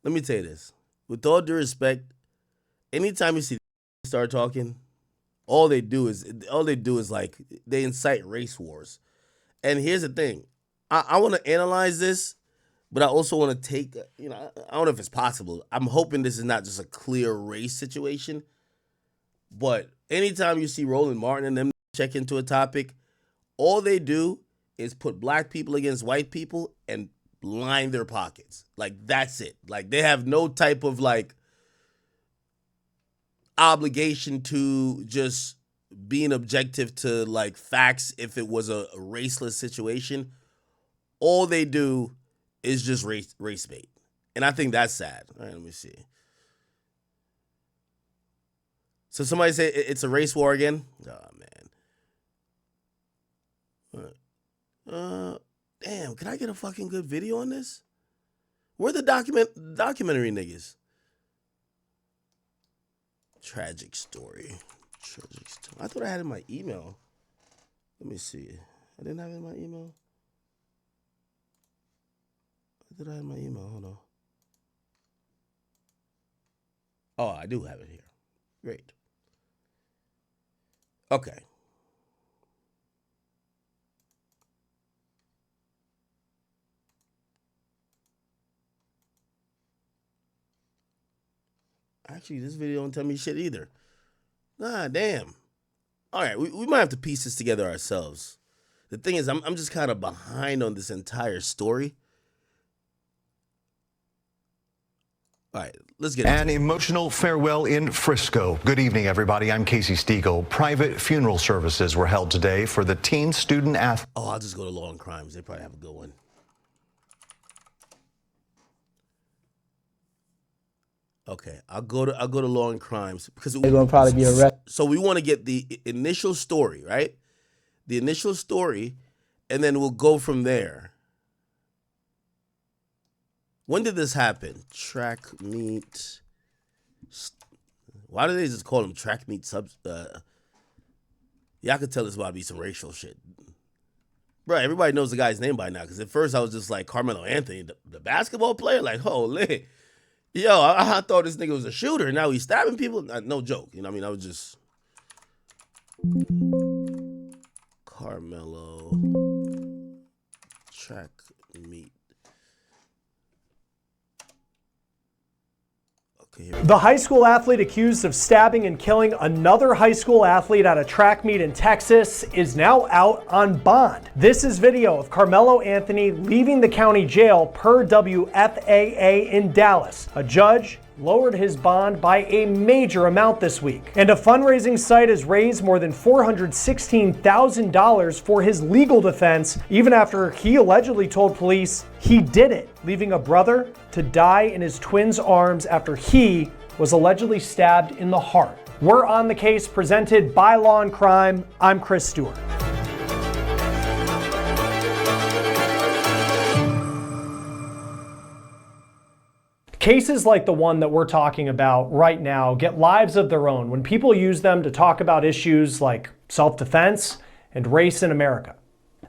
let me tell you this. With all due respect, anytime you see start talking, all they do is like they incite race wars. And here's the thing. I want to analyze this, but I also want to take, I don't know if it's possible. I'm hoping this is not just a clear race situation. But anytime you see Roland Martin and them check into a topic, all they do is put black people against white people and line their pockets. Like, that's it. Like, they have no type of, like, obligation to just being objective to, like, facts if it was a raceless situation. All they do is just race bait. And I think that's sad. All right, let me see. So somebody say it's a race war again? Oh, man. Damn, can I get a fucking good video on this? Where the documentary niggas? Tragic story. I thought I had it in my email. Let me see. I didn't have it in my email. I thought I had my email. Hold on. Oh, I do have it here. Great. Okay. Actually, this video don't tell me shit either. Nah, damn. All right, we might have to piece this together ourselves. The thing is, I'm just kind of behind on this entire story. All right, let's get An emotional farewell in Frisco. Good evening, everybody. I'm Casey Stiegel. Private funeral services were held today for the teen student athlete. Oh, I'll just go to Law and Crimes. They probably have a good one. Okay, I'll go to Law and Crimes because they're gonna probably be arrested. So we want to get the initial story, right? The initial story, and then we'll go from there. When did this happen? Track meet. Why do they just call them track meet subs? Y'all could tell this about to be some racial shit. Bro, everybody knows the guy's name by now. Because at first I was just like, Carmelo Anthony, the basketball player? Like, holy. Yo, I thought this nigga was a shooter. Now he's stabbing people? No joke. You know what I mean? I was just... Carmelo. Track meet. The high school athlete accused of stabbing and killing another high school athlete at a track meet in Texas is now out on bond. This is video of Carmelo Anthony leaving the county jail per WFAA in Dallas. A judge lowered his bond by a major amount this week. And a fundraising site has raised more than $416,000 for his legal defense, even after he allegedly told police he did it, leaving a brother to die in his twin's arms after he was allegedly stabbed in the heart. We're on the case, presented by Law and Crime. I'm Chris Stewart. Cases like the one that we're talking about right now get lives of their own when people use them to talk about issues like self-defense and race in America.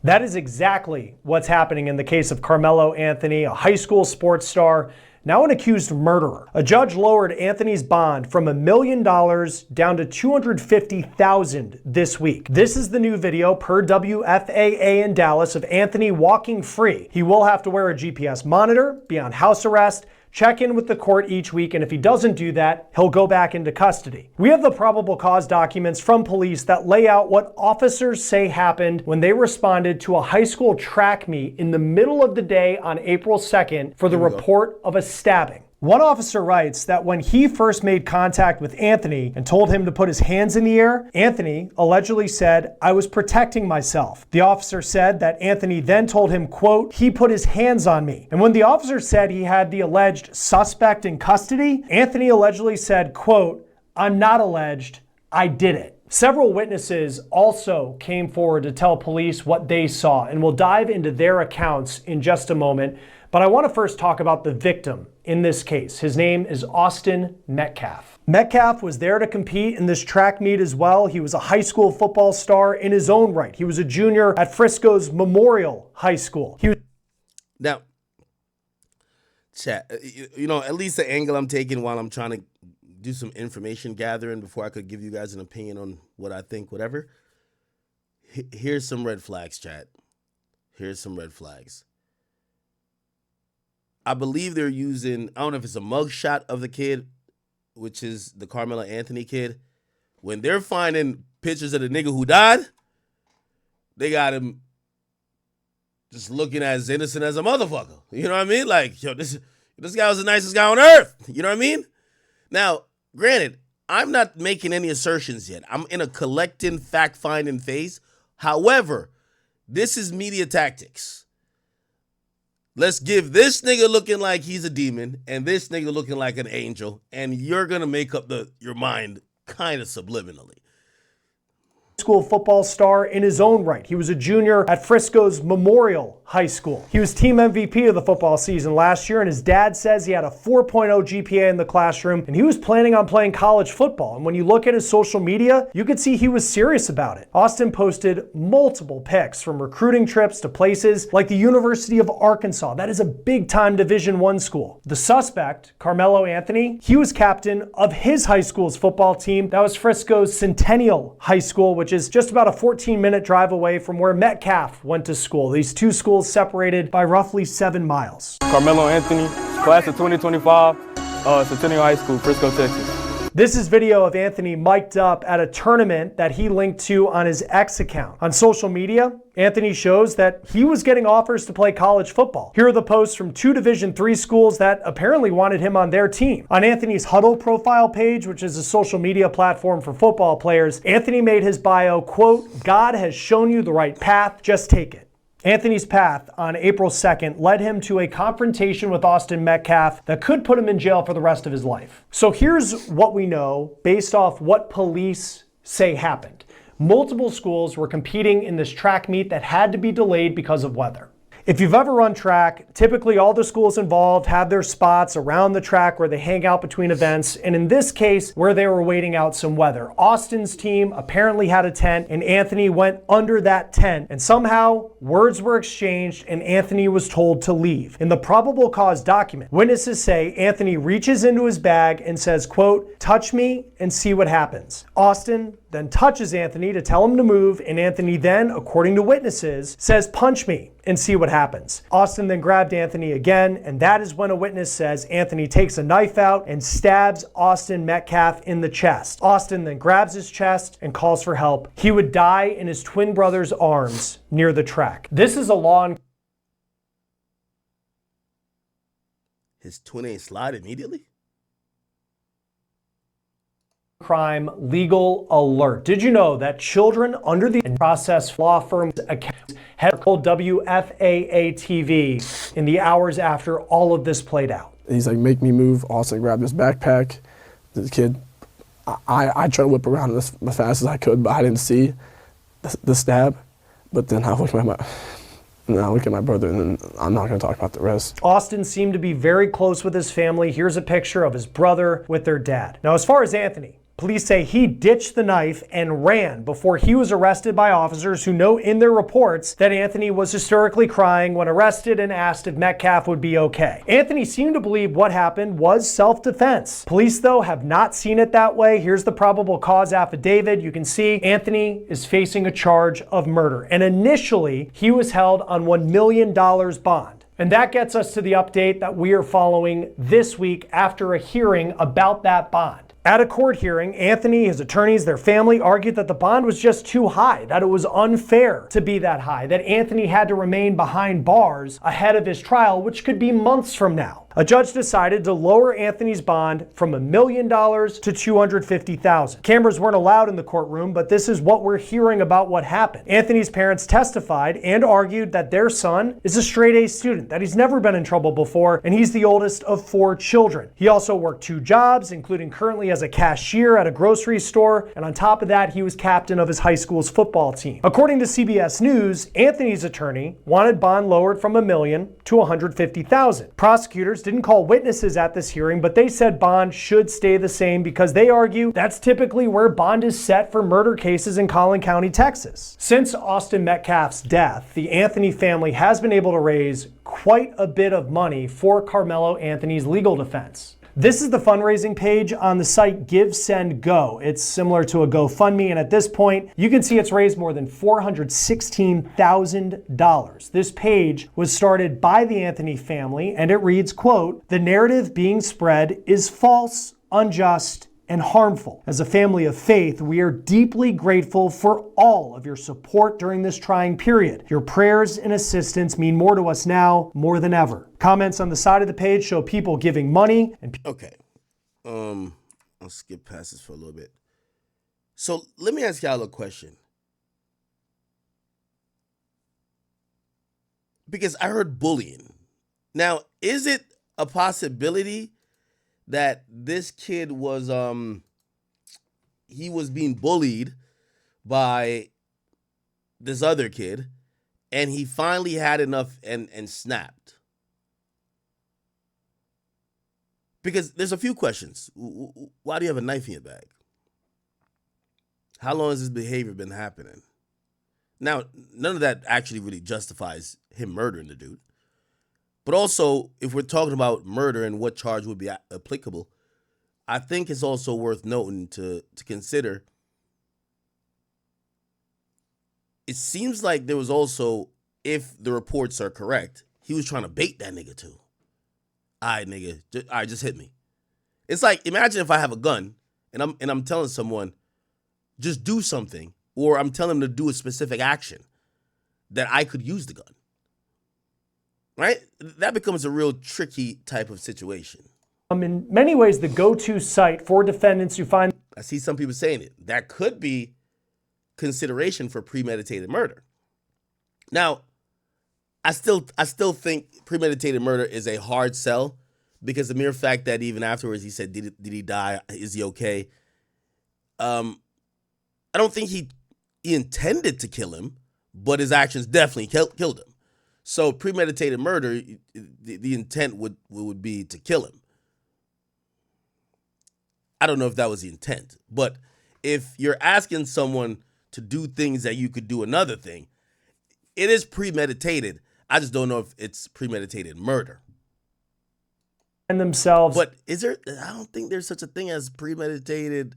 That is exactly what's happening in the case of Carmelo Anthony, a high school sports star, now an accused murderer. A judge lowered Anthony's bond from $1 million down to $250,000 this week. This is the new video per WFAA in Dallas of Anthony walking free. He will have to wear a GPS monitor, be on house arrest, check in with the court each week, and if he doesn't do that, he'll go back into custody. We have the probable cause documents from police that lay out what officers say happened when they responded to a high school track meet in the middle of the day on April 2nd for the report of a stabbing. One officer writes that when he first made contact with Anthony and told him to put his hands in the air, Anthony allegedly said, "I was protecting myself." The officer said that Anthony then told him, quote, "He put his hands on me." And when the officer said he had the alleged suspect in custody, Anthony allegedly said, quote, "I'm not alleged, I did it." Several witnesses also came forward to tell police what they saw, and we'll dive into their accounts in just a moment. But I want to first talk about the victim in this case. His name is Austin Metcalf. Metcalf was there to compete in this track meet as well. He was a high school football star in his own right. He was a junior at Frisco's Memorial High School. Now, Chat, at least the angle I'm taking while I'm trying to do some information gathering before I could give you guys an opinion on what I think, whatever. Here's some red flags, chat. Here's some red flags. I believe they're using, I don't know if it's a mug shot of the kid, which is the Carmelo Anthony kid. When they're finding pictures of the nigga who died, they got him just looking as innocent as a motherfucker. You know what I mean? Like, yo, this guy was the nicest guy on earth. You know what I mean? Now, granted, I'm not making any assertions yet. I'm in a collecting, fact-finding phase. However, this is media tactics. Let's give this nigga looking like he's a demon and this nigga looking like an angel, and you're going to make up your mind kind of subliminally. School football star in his own right. He was a junior at Frisco's Memorial High School. He was team MVP of the football season last year, and his dad says he had a 4.0 GPA in the classroom, and he was planning on playing college football. And when you look at his social media, you could see he was serious about it. Austin posted multiple pics from recruiting trips to places like the University of Arkansas. That is a big-time Division I school. The suspect, Karmelo Anthony, he was captain of his high school's football team. That was Frisco's Centennial High School, which is just about a 14-minute drive away from where Metcalf went to school. These two schools separated by roughly 7 miles. Karmelo Anthony, class of 2025, Centennial High School, Frisco, Texas. This is video of Anthony mic'd up at a tournament that he linked to on his X account. On social media, Anthony shows that he was getting offers to play college football. Here are the posts from 2 Division III schools that apparently wanted him on their team. On Anthony's Huddle profile page, which is a social media platform for football players, Anthony made his bio, quote, "God has shown you the right path, just take it." Anthony's path on April 2nd led him to a confrontation with Austin Metcalf that could put him in jail for the rest of his life. So here's what we know based off what police say happened. Multiple schools were competing in this track meet that had to be delayed because of weather. If you've ever run track, typically all the schools involved have their spots around the track where they hang out between events, and in this case, where they were waiting out some weather. Austin's team apparently had a tent, and Anthony went under that tent, and somehow words were exchanged, and Anthony was told to leave. In the probable cause document, witnesses say Anthony reaches into his bag and says, quote, "Touch me and see what happens." Austin then touches Anthony to tell him to move, and Anthony then, according to witnesses, says, "Punch me and see what happens." Austin then grabbed Anthony again, and that is when a witness says Anthony takes a knife out and stabs Austin Metcalf in the chest. Austin then grabs his chest and calls for help. He would die in his twin brother's arms near the track. This is a law. His twin ain't slide immediately? Crime legal alert. Did you know that children under the process law firm's account had called WFAA TV in the hours after all of this played out? He's like, "Make me move." Austin grabbed his backpack. The kid, I tried to whip around as fast as I could, but I didn't see the stab. But then I look at my brother, and then I'm not going to talk about the rest. Austin seemed to be very close with his family. Here's a picture of his brother with their dad. Now, as far as Anthony, police say he ditched the knife and ran before he was arrested by officers who note in their reports that Anthony was hysterically crying when arrested and asked if Metcalf would be okay. Anthony seemed to believe what happened was self-defense. Police, though, have not seen it that way. Here's the probable cause affidavit. You can see Anthony is facing a charge of murder. And initially, he was held on $1 million bond. And that gets us to the update that we are following this week after a hearing about that bond. At a court hearing, Anthony, his attorneys, their family argued that the bond was just too high, that it was unfair to be that high, that Anthony had to remain behind bars ahead of his trial, which could be months from now. A judge decided to lower Anthony's bond from $1 million to $250,000. Cameras weren't allowed in the courtroom, but this is what we're hearing about what happened. Anthony's parents testified and argued that their son is a straight-A student, that he's never been in trouble before, and he's the oldest of 4 children. He also worked 2 jobs, including currently as a cashier at a grocery store, and on top of that, he was captain of his high school's football team. According to CBS News, Anthony's attorney wanted bond lowered from $1 million to $150,000. Prosecutors didn't call witnesses at this hearing, but they said bond should stay the same because they argue that's typically where bond is set for murder cases in Collin County, Texas. Since Austin Metcalf's death, the Anthony family has been able to raise quite a bit of money for Carmelo Anthony's legal defense. This is the fundraising page on the site Give, Send, Go. It's similar to a GoFundMe, and at this point, you can see it's raised more than $416,000. This page was started by the Anthony family, and it reads, quote, "The narrative being spread is false, unjust, and harmful. As a family of faith, we are deeply grateful for all of your support during this trying period. Your prayers and assistance mean more to us now more than ever." Comments on the side of the page show people giving money and Okay. I'll skip past this for a little bit. So let me ask y'all a question. Because I heard bullying. Now, is it a possibility that this kid was he was being bullied by this other kid and he finally had enough and snapped? Because there's a few questions. Why do you have a knife in your bag? How long has this behavior been happening? Now, none of that actually really justifies him murdering the dude. But also, if we're talking about murder and what charge would be applicable, I think it's also worth noting to consider. It seems like there was also, if the reports are correct, he was trying to bait that nigga too. All right, nigga, just hit me. It's like, imagine if I have a gun and I'm telling someone, just do something, or I'm telling them to do a specific action that I could use the gun. Right? That becomes a real tricky type of situation. In many ways, the go-to site for defendants who find... I see some people saying it. That could be consideration for premeditated murder. Now, I still think premeditated murder is a hard sell, because the mere fact that even afterwards he said, did he die? Is he okay? I don't think he intended to kill him, but his actions definitely killed him. So premeditated murder, the intent would be to kill him. I don't know if that was the intent, but if you're asking someone to do things that you could do another thing, it is premeditated. I just don't know if it's premeditated murder. And themselves. But is there? I don't think there's such a thing as premeditated.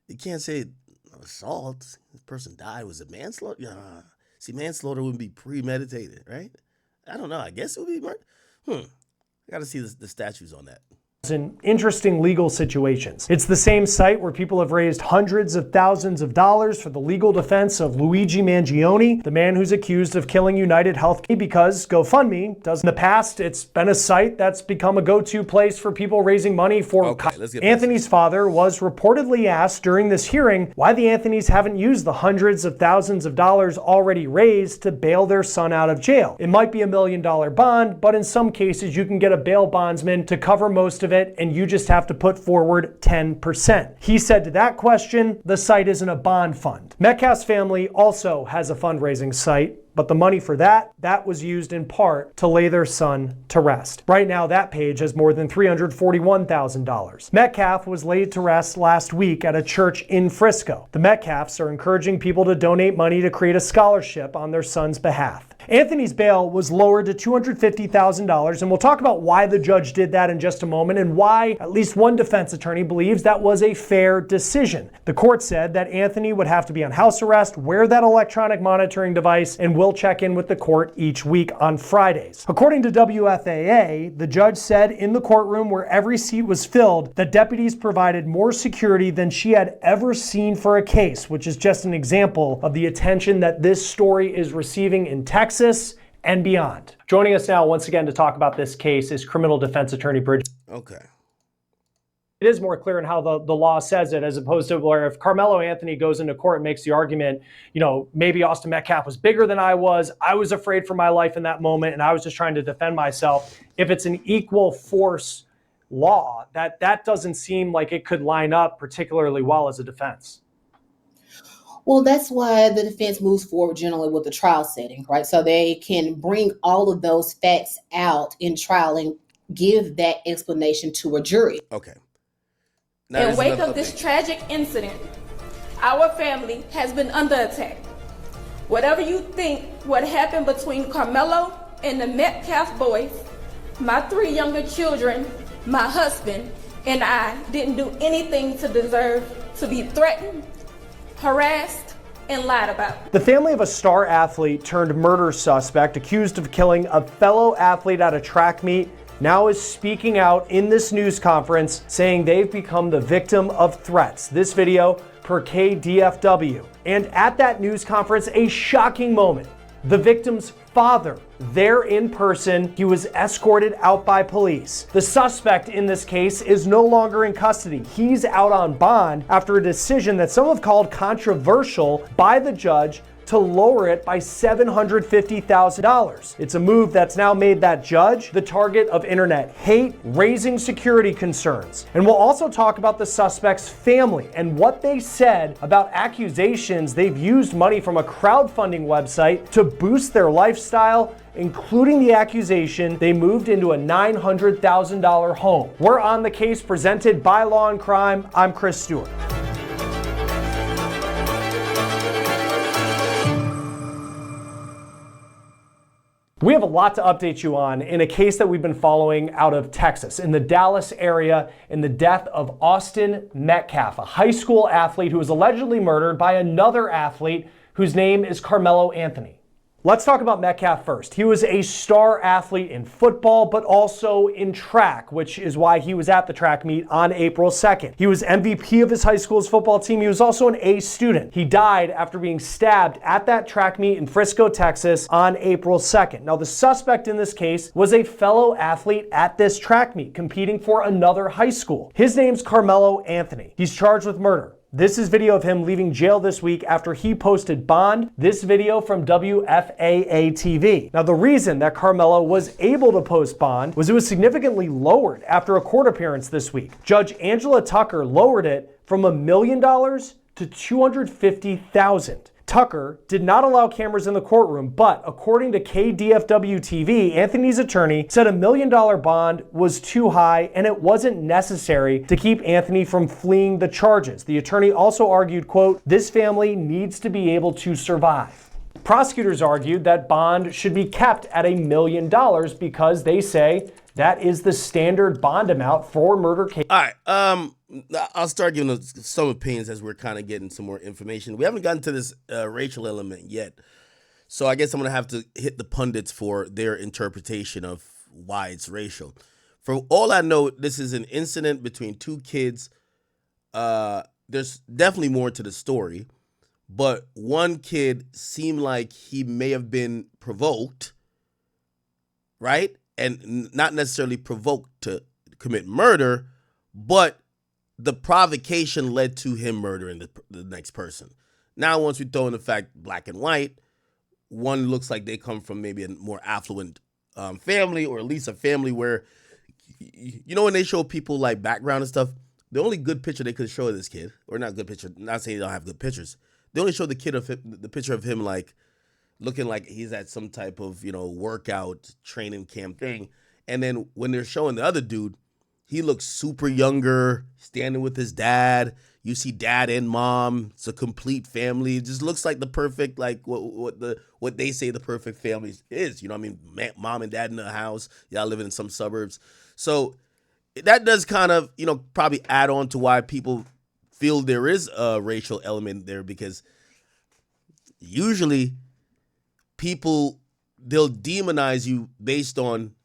You can't say assault. This person died. Was it manslaughter? See, manslaughter wouldn't be premeditated, right? I don't know. I guess it would be murder. I got to see the statutes on that. In interesting legal situations. It's the same site where people have raised hundreds of thousands of dollars for the legal defense of Luigi Mangione, the man who's accused of killing United Health, because GoFundMe does. In the past, it's been a site that's become a go-to place for people raising money for. Okay, let's get Anthony's father was reportedly asked during this hearing why the Anthonys haven't used the hundreds of thousands of dollars already raised to bail their son out of jail. It might be $1 million bond, but in some cases you can get a bail bondsman to cover most of it, and you just have to put forward 10%. He said to that question, the site isn't a bond fund. Metcalf's family also has a fundraising site, but the money for that was used in part to lay their son to rest. Right now, that page has more than $341,000. Metcalf was laid to rest last week at a church in Frisco. The Metcalfs are encouraging people to donate money to create a scholarship on their son's behalf. Anthony's bail was lowered to $250,000, and we'll talk about why the judge did that in just a moment and why at least one defense attorney believes that was a fair decision. The court said that Anthony would have to be on house arrest, wear that electronic monitoring device, and will check in with the court each week on Fridays. According to WFAA, the judge said in the courtroom where every seat was filled that deputies provided more security than she had ever seen for a case, which is just an example of the attention that this story is receiving in Texas and beyond. Joining us now once again to talk about this case is criminal defense attorney Bridget. Okay. It is more clear in how the law says it, as opposed to where if Carmelo Anthony goes into court and makes the argument, maybe Austin Metcalf was bigger than I was afraid for my life in that moment, and I was just trying to defend myself. If it's an equal force law, that doesn't seem like it could line up particularly well as a defense. Well, that's why the defense moves forward generally with the trial setting, right? So they can bring all of those facts out in trial and give that explanation to a jury. Okay. Now, In wake of this tragic incident, our family has been under attack. Whatever you think what happened between Karmelo and the Metcalf boys, my 3 younger children, my husband, and I didn't do anything to deserve to be threatened, harassed, and lied about. The family of a star athlete turned murder suspect accused of killing a fellow athlete at a track meet now is speaking out in this news conference, saying they've become the victim of threats. This video per KDFW. And at that news conference, a shocking moment. The victim's father, there in person, he was escorted out by police. The suspect in this case is no longer in custody. He's out on bond after a decision that some have called controversial by the judge to lower it by $750,000. It's a move that's now made that judge the target of internet hate, raising security concerns. And we'll also talk about the suspect's family and what they said about accusations they've used money from a crowdfunding website to boost their lifestyle, including the accusation they moved into a $900,000 home. We're on the case presented by Law and Crime. I'm Chris Stewart. We have a lot to update you on in a case that we've been following out of Texas, in the Dallas area, in the death of Austin Metcalf, a high school athlete who was allegedly murdered by another athlete whose name is Carmelo Anthony. Let's talk about Metcalf first. He was a star athlete in football, but also in track, which is why he was at the track meet on April 2nd. He was MVP of his high school's football team. He was also an A student. He died after being stabbed at that track meet in Frisco, Texas on April 2nd. Now, the suspect in this case was a fellow athlete at this track meet, competing for another high school. His name's Carmelo Anthony. He's charged with murder. This is video of him leaving jail this week after he posted bond. This video from WFAA TV. Now, the reason that Carmelo was able to post bond was it was significantly lowered after a court appearance this week. Judge Angela Tucker lowered it from $1 million to $250,000. Tucker did not allow cameras in the courtroom, but according to KDFW TV, Anthony's attorney said $1 million bond was too high and it wasn't necessary to keep Anthony from fleeing the charges. The attorney also argued, quote, "This family needs to be able to survive." Prosecutors argued that bond should be kept at $1 million because they say that is the standard bond amount for murder cases. All right, I'll start giving some opinions as we're kind of getting some more information. We haven't gotten to this racial element yet, so I guess I'm going to have to hit the pundits for their interpretation of why it's racial. For all I know, this is an incident between 2 kids. There's definitely more to the story, but one kid seemed like he may have been provoked, right? And not necessarily provoked to commit murder, but the provocation led to him murdering the next person. Now, once we throw in the fact black and white, one looks like they come from maybe a more affluent family, or at least a family where, you know, when they show people like background and stuff, the only good picture they could show of this kid, or not good picture, not saying they don't have good pictures, they only show the picture of him like looking like he's at some type of, you know, workout training camp thing. And then when they're showing the other dude, he looks super younger, standing with his dad. You see dad and mom. It's a complete family. It just looks like the perfect, like what they say the perfect family is. You know what I mean? Mom and dad in the house. Y'all living in some suburbs. So that does kind of, you know, probably add on to why people feel there is a racial element there, because usually people, they'll demonize you based on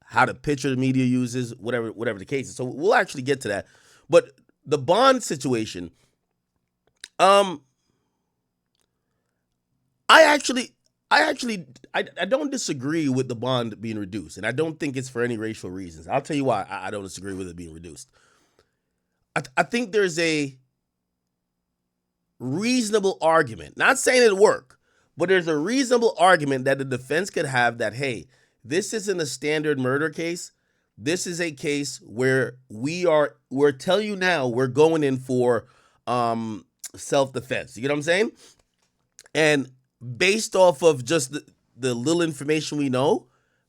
how the picture the media uses, whatever the case is. So we'll actually get to that. But the bond situation, I don't disagree with the bond being reduced, and I don't think it's for any racial reasons. I'll tell you why I don't disagree with it being reduced. I think there's a reasonable argument, not saying it'll work, but there's a reasonable argument that the defense could have that, hey, this isn't a standard murder case. This is a case where we're telling you now we're going in for self-defense. You get what I'm saying? And based off of just the little information we know,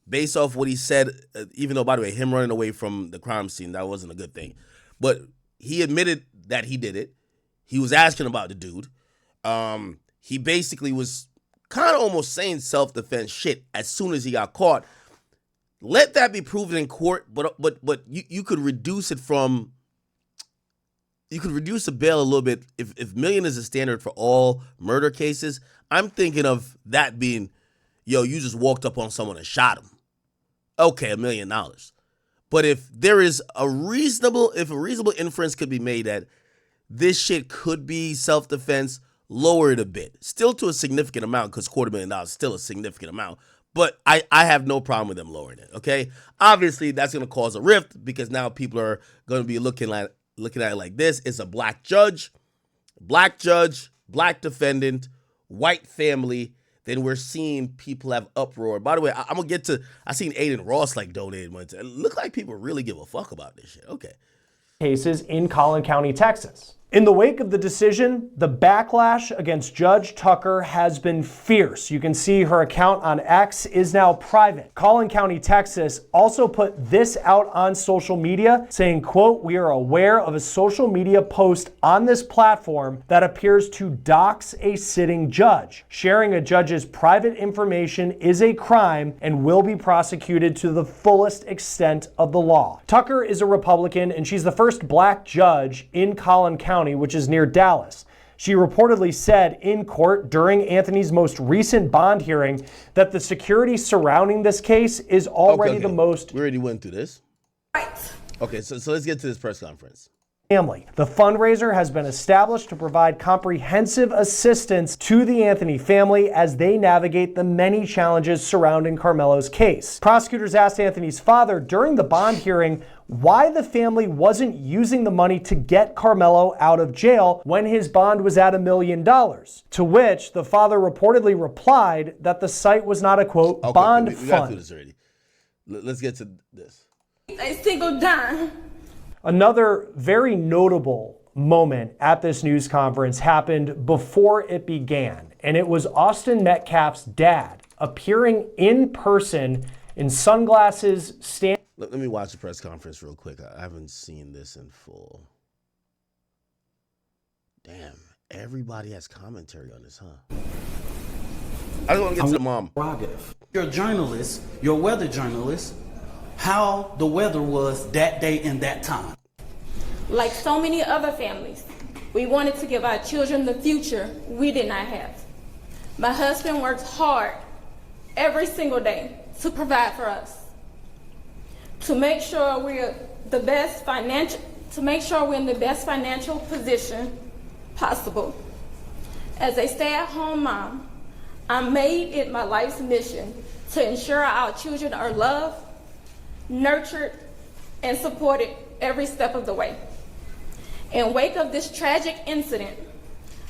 based off what he said, even though, by the way, him running away from the crime scene, that wasn't a good thing. But he admitted that he did it. He was asking about the dude. He basically was kind of almost saying self-defense shit as soon as he got caught. Let that be proven in court, but you could reduce it from, you could reduce the bail a little bit. If $1 million is a standard for all murder cases, I'm thinking of that being, yo, you just walked up on someone and shot him. Okay, $1 million. But if there is a reasonable inference could be made that this shit could be self-defense, lower it a bit. Still to a significant amount, because $250,000 is still a significant amount. But I have no problem with them lowering it, okay? Obviously, that's going to cause a rift because now people are going to be looking at it like this. It's a black judge, black defendant, white family. Then we're seeing people have uproar. By the way, I'm going to get to, I seen Aiden Ross like donated money. It look like people really give a fuck about this shit. Okay. Cases in Collin County, Texas. In the wake of the decision, the backlash against Judge Tucker has been fierce. You can see her account on X is now private. Collin County, Texas also put this out on social media saying, quote, "We are aware of a social media post on this platform that appears to dox a sitting judge. Sharing a judge's private information is a crime and will be prosecuted to the fullest extent of the law." Tucker is a Republican and she's the first black judge in Collin County, which is near Dallas. She reportedly said in court during Anthony's most recent bond hearing that the security surrounding this case is already the most. We already went through this. Right. Okay, so let's get to this press conference. Family. The fundraiser has been established to provide comprehensive assistance to the Anthony family as they navigate the many challenges surrounding Karmelo's case. Prosecutors asked Anthony's father during the bond hearing why the family wasn't using the money to get Karmelo out of jail when his bond was at $1 million. To which the father reportedly replied that the site was not a, quote, bond we fund. got through this already. Let's get to this. A single dime. Another very notable moment at this news conference happened before it began, and it was Austin Metcalf's dad appearing in person in sunglasses, Let me watch the press conference real quick. I haven't seen this in full. Damn, everybody has commentary on this, huh? I just want to get to the mom. You're a journalist, you're a weather journalist, how the weather was that day and that time. Like so many other families, we wanted to give our children the future we did not have. My husband works hard every single day to provide for us, to make sure we're the best financial, to make sure we're in the best financial position possible. As a stay-at-home mom, I made it my life's mission to ensure our children are loved, nurtured, and supported every step of the way. In wake of this tragic incident,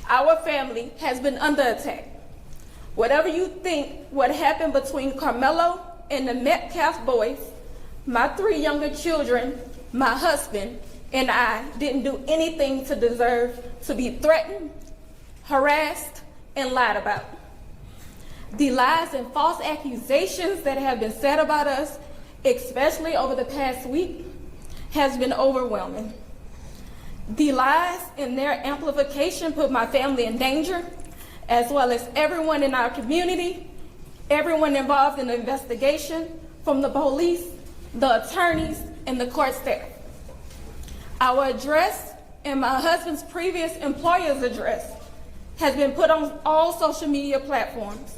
our family has been under attack. Whatever you think what happened between Karmelo and the Metcalf boys, my 3 younger children, my husband, and I didn't do anything to deserve to be threatened, harassed, and lied about. The lies and false accusations that have been said about us, especially over the past week, has been overwhelming. The lies and their amplification put my family in danger, as well as everyone in our community, everyone involved in the investigation, from the police, the attorneys, and the court staff. Our address and my husband's previous employer's address has been put on all social media platforms.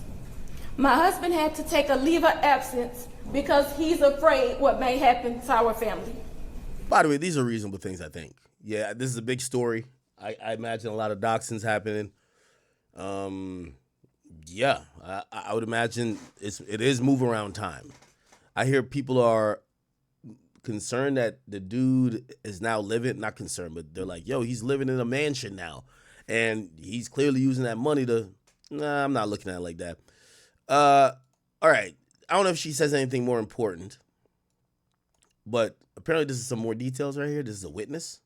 My husband had to take a leave of absence because he's afraid what may happen to our family. By the way, these are reasonable things, I think. Yeah, this is a big story. I imagine a lot of doxings happening. Yeah, I would imagine it is move around time. I hear people are concerned that the dude is now living, not concerned, but they're like, yo, he's living in a mansion now. And he's clearly using that money to, nah, I'm not looking at it like that. All right, I don't know if she says anything more important, but apparently this is some more details right here. This is a witness.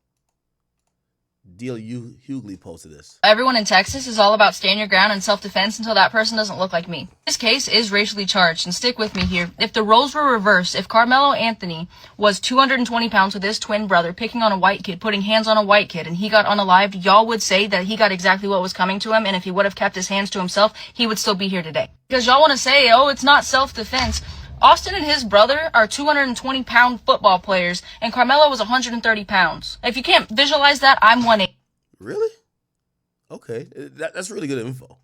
Deal Hughley posted this. Everyone in Texas is all about stand your ground and self-defense until that person doesn't look like me. This case is racially charged, and stick with me here. If the roles were reversed, if Carmelo Anthony was 220 pounds with his twin brother, picking on a white kid, putting hands on a white kid, and he got unalived, y'all would say that he got exactly what was coming to him, and if he would have kept his hands to himself, he would still be here today. Because y'all want to say, oh, it's not self-defense. Austin and his brother are 220-pound football players, and Carmelo was 130 pounds. If you can't visualize that, I'm 180. Really? Okay. That's really good info.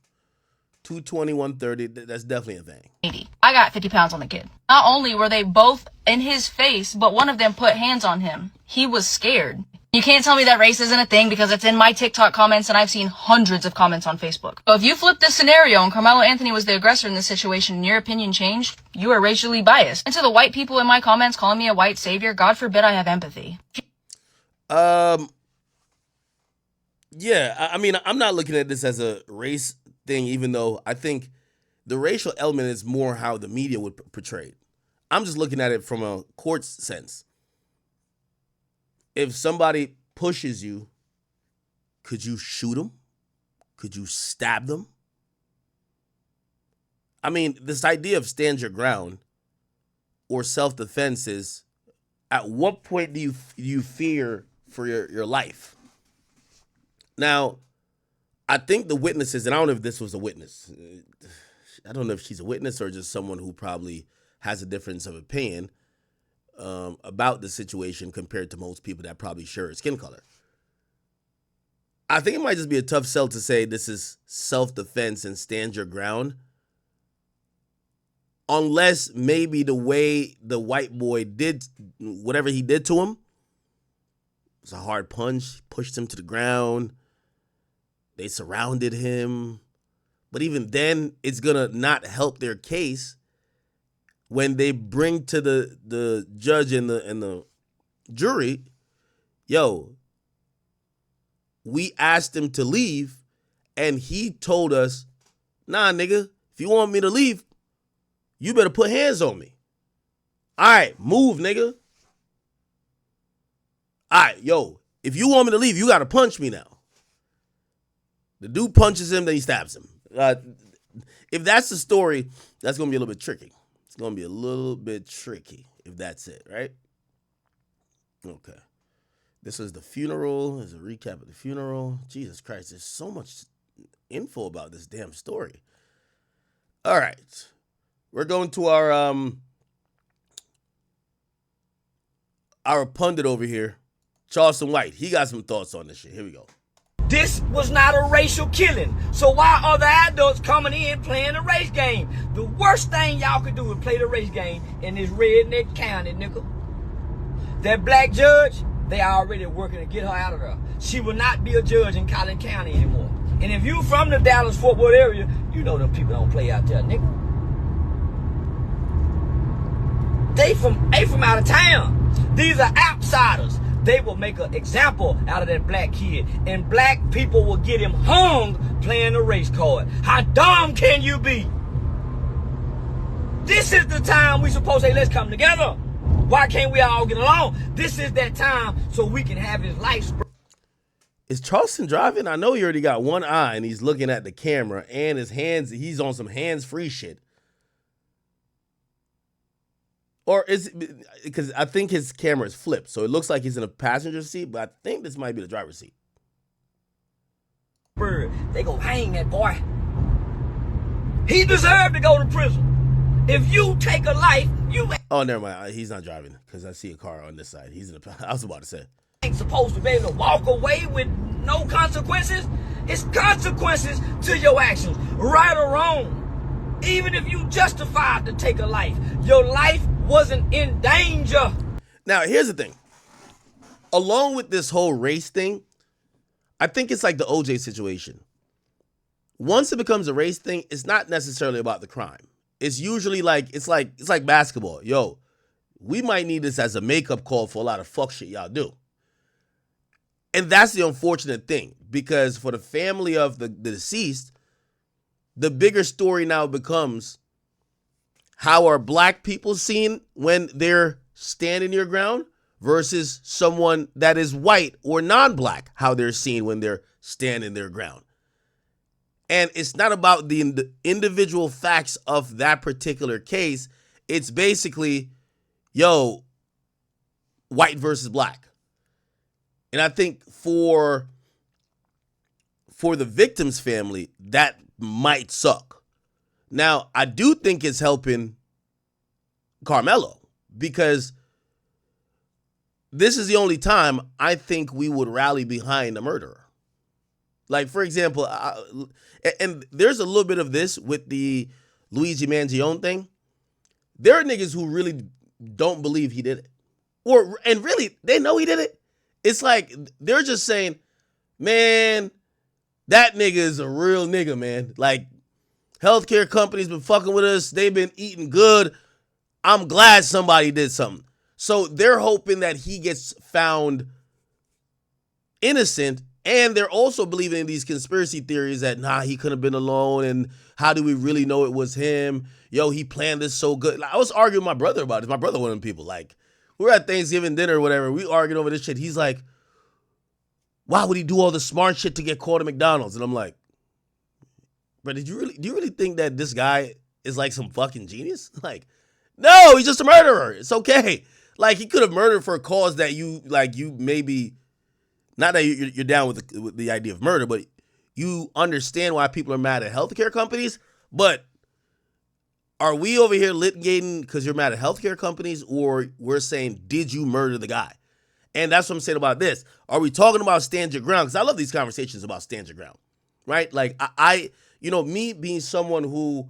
220, 130, that's definitely a thing. I got 50 pounds on the kid. Not only were they both in his face, but one of them put hands on him. He was scared. You can't tell me that race isn't a thing because it's in my TikTok comments and I've seen hundreds of comments on Facebook. So if you flip this scenario and Carmelo Anthony was the aggressor in this situation and your opinion changed, you are racially biased. And to the white people in my comments calling me a white savior, God forbid I have empathy. Yeah, I mean, I'm not looking at this as a race thing, even though I think the racial element is more how the media would portray it. I'm just looking at it from a court sense. If somebody pushes you, could you shoot them? Could you stab them? I mean, this idea of stand your ground or self-defense is, at what point do you fear for your life? Now, I think the witnesses, and I don't know if this was a witness. I don't know if she's a witness or just someone who probably has a difference of opinion about the situation compared to most people that probably share her skin color. I think it might just be a tough sell to say this is self-defense and stand your ground. Unless maybe the way the white boy did whatever he did to him was a hard punch, pushed him to the ground. They surrounded him. But even then, it's going to not help their case when they bring to the judge and the jury, yo, we asked him to leave, and he told us, nah, nigga, if you want me to leave, you better put hands on me. All right, move, nigga. All right, yo, if you want me to leave, you got to punch me now. The dude punches him, then he stabs him. If that's the story, that's going to be a little bit tricky. It's going to be a little bit tricky if that's it, right? Okay. This is the funeral. There's a recap of the funeral. Jesus Christ, there's so much info about this damn story. All right. We're going to our pundit over here, Charleston White. He got some thoughts on this shit. Here we go. This was not a racial killing. So why are the adults coming in playing a race game? The worst thing y'all could do is play the race game in this redneck county, nigga. That black judge, they already working to get her out of there. She will not be a judge in Collin County anymore. And if you from the Dallas-Fort Worth area, you know them people don't play out there, nigga. They from out of town. These are outsiders. They will make an example out of that black kid. And black people will get him hung playing the race card. How dumb can you be? This is the time we supposed to say, let's come together. Why can't we all get along? This is that time so we can have his life. Is Charleston driving? I know he already got one eye and he's looking at the camera and his hands, he's on some hands-free shit. Or is it, because I think his camera is flipped, so it looks like he's in a passenger seat, but I think this might be the driver's seat. They gonna hang that boy. He deserved to go to prison. If you take a life, you Oh, never mind. He's not driving because I see a car on this side. He's in the. I was about to say. Ain't supposed to be able to walk away with no consequences. It's consequences to your actions, right or wrong. Even if you justified to take a life, your life wasn't in danger. Now, here's the thing. Along with this whole race thing, I think it's like the OJ situation. Once it becomes a race thing, it's not necessarily about the crime. It's usually like it's like basketball. Yo, we might need this as a makeup call for a lot of fuck shit y'all do. And that's the unfortunate thing, because for the family of the deceased, the bigger story now becomes, how are black people seen when they're standing your ground versus someone that is white or non-black, how they're seen when they're standing their ground. And it's not about the individual facts of that particular case. It's basically, yo, white versus black. And I think for the victim's family, that might suck. Now, I do think it's helping Karmelo, because this is the only time I think we would rally behind a murderer. Like, for example, and there's a little bit of this with the Luigi Mangione thing. There are niggas who really don't believe he did it. And really, they know he did it. It's like, they're just saying, man, that nigga is a real nigga, man. Like, healthcare companies been fucking with us. They've been eating good. I'm glad somebody did something. So they're hoping that he gets found innocent. And they're also believing in these conspiracy theories that, nah, he couldn't have been alone. And how do we really know it was him? Yo, he planned this so good. Like, I was arguing with my brother about this. My brother, one of them people, like, we were at Thanksgiving dinner or whatever. We arguing over this shit. He's like, why would he do all the smart shit to get caught at McDonald's? And I'm like, bro, do you really think that this guy is like some fucking genius? Like, no, he's just a murderer. It's okay. Like, he could have murdered for a cause that you maybe, not that you're down with the idea of murder, but you understand why people are mad at healthcare companies. But are we over here litigating because you're mad at healthcare companies, or we're saying, did you murder the guy? And that's what I'm saying about this. Are we talking about stand your ground? Because I love these conversations about stand your ground, right? Like, I me being someone who,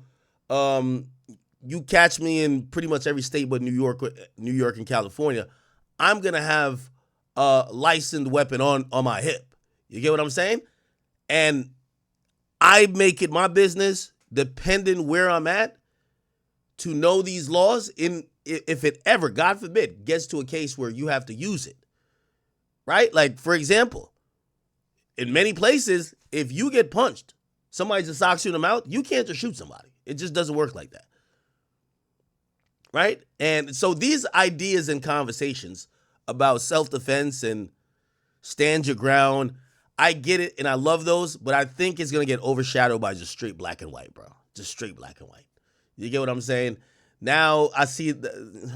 you catch me in pretty much every state but New York and California, I'm going to have a licensed weapon on my hip. You get what I'm saying? And I make it my business, depending where I'm at, to know these laws. If it ever, God forbid, gets to a case where you have to use it, right? Like, for example, in many places, if you get punched, somebody just socks you in the mouth, you can't just shoot somebody. It just doesn't work like that, right? And so these ideas and conversations about self-defense and stand your ground, I get it, and I love those, but I think it's going to get overshadowed by just straight black and white, bro. Just straight black and white. You get what I'm saying? Now I see,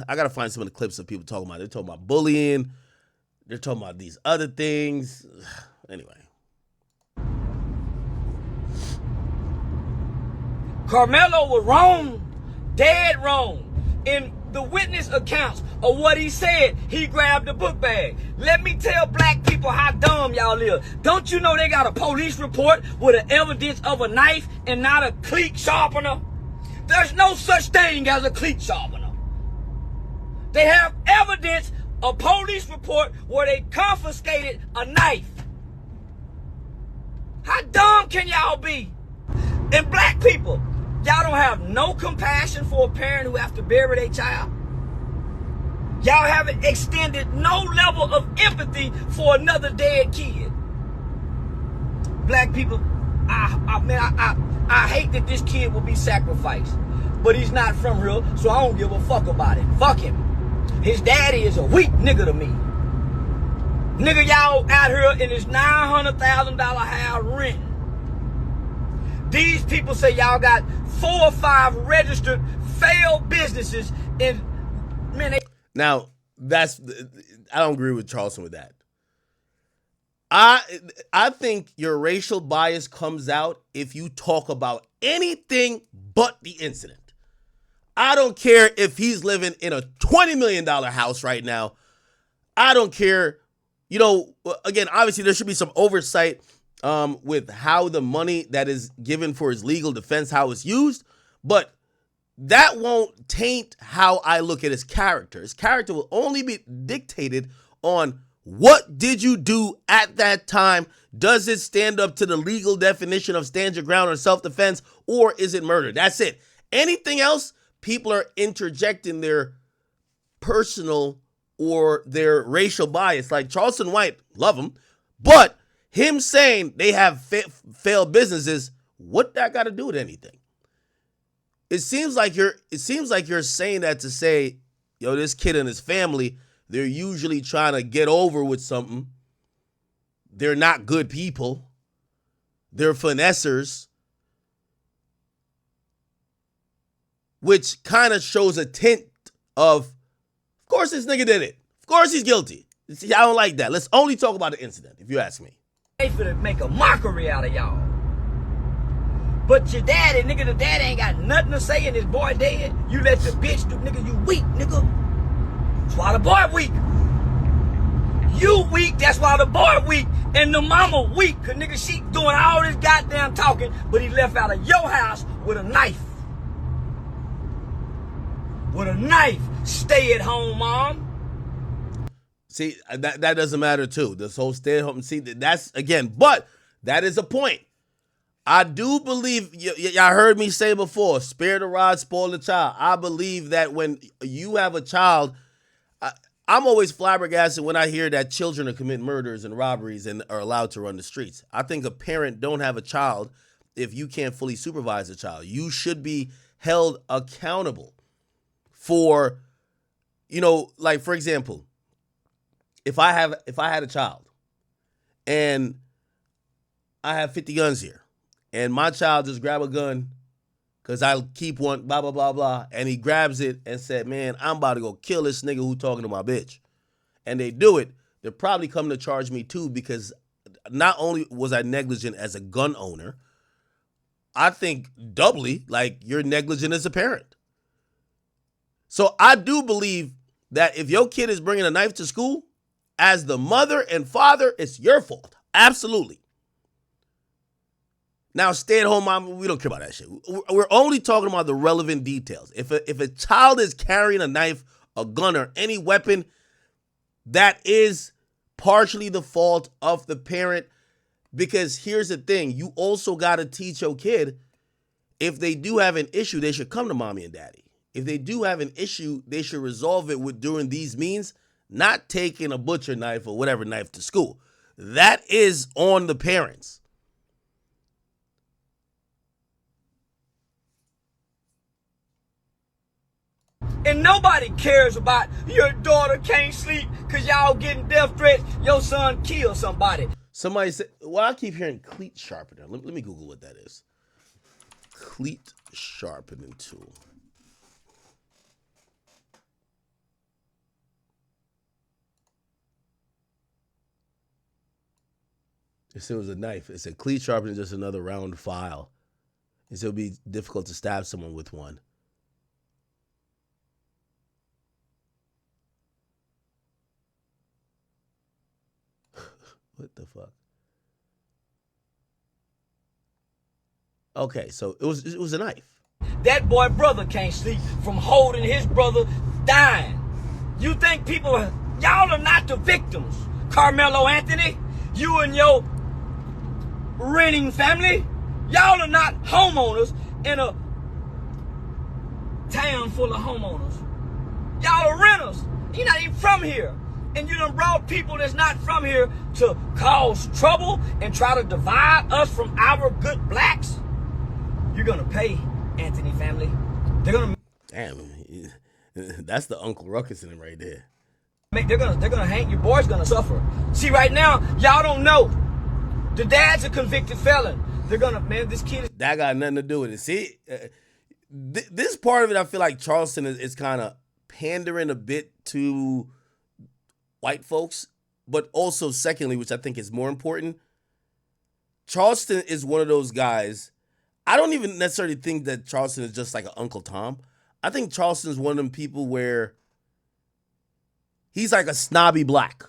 I got to find some of the clips of people talking about it. They're talking about bullying. They're talking about these other things. Anyway. Karmelo was wrong, dead wrong. In the witness accounts of what he said, he grabbed the book bag. Let me tell black people how dumb y'all is. Don't you know they got a police report with an evidence of a knife and not a cleat sharpener? There's no such thing as a cleat sharpener. They have evidence, a police report where they confiscated a knife. How dumb can y'all be? And black people, y'all don't have no compassion for a parent who has to bury their child. Y'all haven't extended no level of empathy for another dead kid. Black people, I hate that this kid will be sacrificed. But he's not from here, so I don't give a fuck about it. Fuck him. His daddy is a weak nigga to me. Nigga, y'all out here in this $900,000 house renting. These people say y'all got 4 or 5 registered failed businesses in, man, they... Now, I don't agree with Charleston with that. I think your racial bias comes out if you talk about anything but the incident. I don't care if he's living in a $20 million house right now. I don't care. You know, again, obviously there should be some oversight with how the money that is given for his legal defense, how it's used. But that won't taint how I look at his character. His character will only be dictated on what did you do at that time? Does it stand up to the legal definition of stand your ground or self-defense, or is it murder? That's it. Anything else, people are interjecting their personal or their racial bias. Like Charleston White, love him, but him saying they have failed businesses, what that got to do with anything? It seems like you're saying that to say, yo, this kid and his family They're usually trying to get over with something. They're not good people. They're finessers, which kind of shows a tint of course this nigga did it. Of course he's guilty. See, I don't like that. Let's only talk about the incident, if you ask me. They finna make a mockery out of y'all. But your daddy, nigga, the daddy ain't got nothing to say and his boy dead. You let the bitch do, nigga, you weak, nigga. That's why the boy weak. You weak, that's why the boy weak. And the mama weak, cause nigga, she doing all this goddamn talking, but he left out of your house with a knife. With a knife. Stay at home, mom. See, that doesn't matter too. This whole stay at home. See, that's, again, but that is a point. I do believe, y'all heard me say before, spare the rod, spoil the child. I believe that when you have a child, I'm always flabbergasted when I hear that children are committing murders and robberies and are allowed to run the streets. I think a parent don't have a child if you can't fully supervise a child. You should be held accountable for, like, for example, if I had a child and I have 50 guns here and my child just grab a gun because I'll keep one, blah, blah, blah, blah, and he grabs it and said, man, I'm about to go kill this nigga who talking to my bitch. And they do it, they're probably coming to charge me too, because not only was I negligent as a gun owner, I think doubly, like, you're negligent as a parent. So I do believe that if your kid is bringing a knife to school, as the mother and father, it's your fault. Absolutely. Now, stay-at-home mom, we don't care about that shit. We're only talking about the relevant details. If a child is carrying a knife, a gun, or any weapon, that is partially the fault of the parent. Because here's the thing. You also got to teach your kid, if they do have an issue, they should come to mommy and daddy. If they do have an issue, they should resolve it with during these means, not taking a butcher knife or whatever knife to school. That is on the parents. And nobody cares about your daughter can't sleep because y'all getting death threats. Your son killed somebody. Somebody said, well, I keep hearing cleat sharpener. Let me Google what that is. Cleat sharpening tool. It said it was a knife. It said cleat sharpener is just another round file. It said it would be difficult to stab someone with one. What the fuck? Okay, so it was a knife. That boy brother can't sleep from holding his brother dying. You think y'all are not the victims. Karmelo Anthony, you and your renting family, y'all are not homeowners in a town full of homeowners. Y'all are renters. You're not even from here. And you done brought people that's not from here to cause trouble and try to divide us from our good blacks. You're gonna pay, Anthony family. They're gonna. Damn, that's the Uncle Ruckus in him right there. They're gonna hang. Your boy's gonna suffer. See, right now, y'all don't know. The dad's a convicted felon. They're gonna, man, this kid. That got nothing to do with it. See, this part of it, I feel like Charleston is kind of pandering a bit to white folks, but also secondly, which I think is more important, Charleston is one of those guys. I don't even necessarily think that Charleston is just like an Uncle Tom. I think Charleston is one of them people where he's like a snobby black,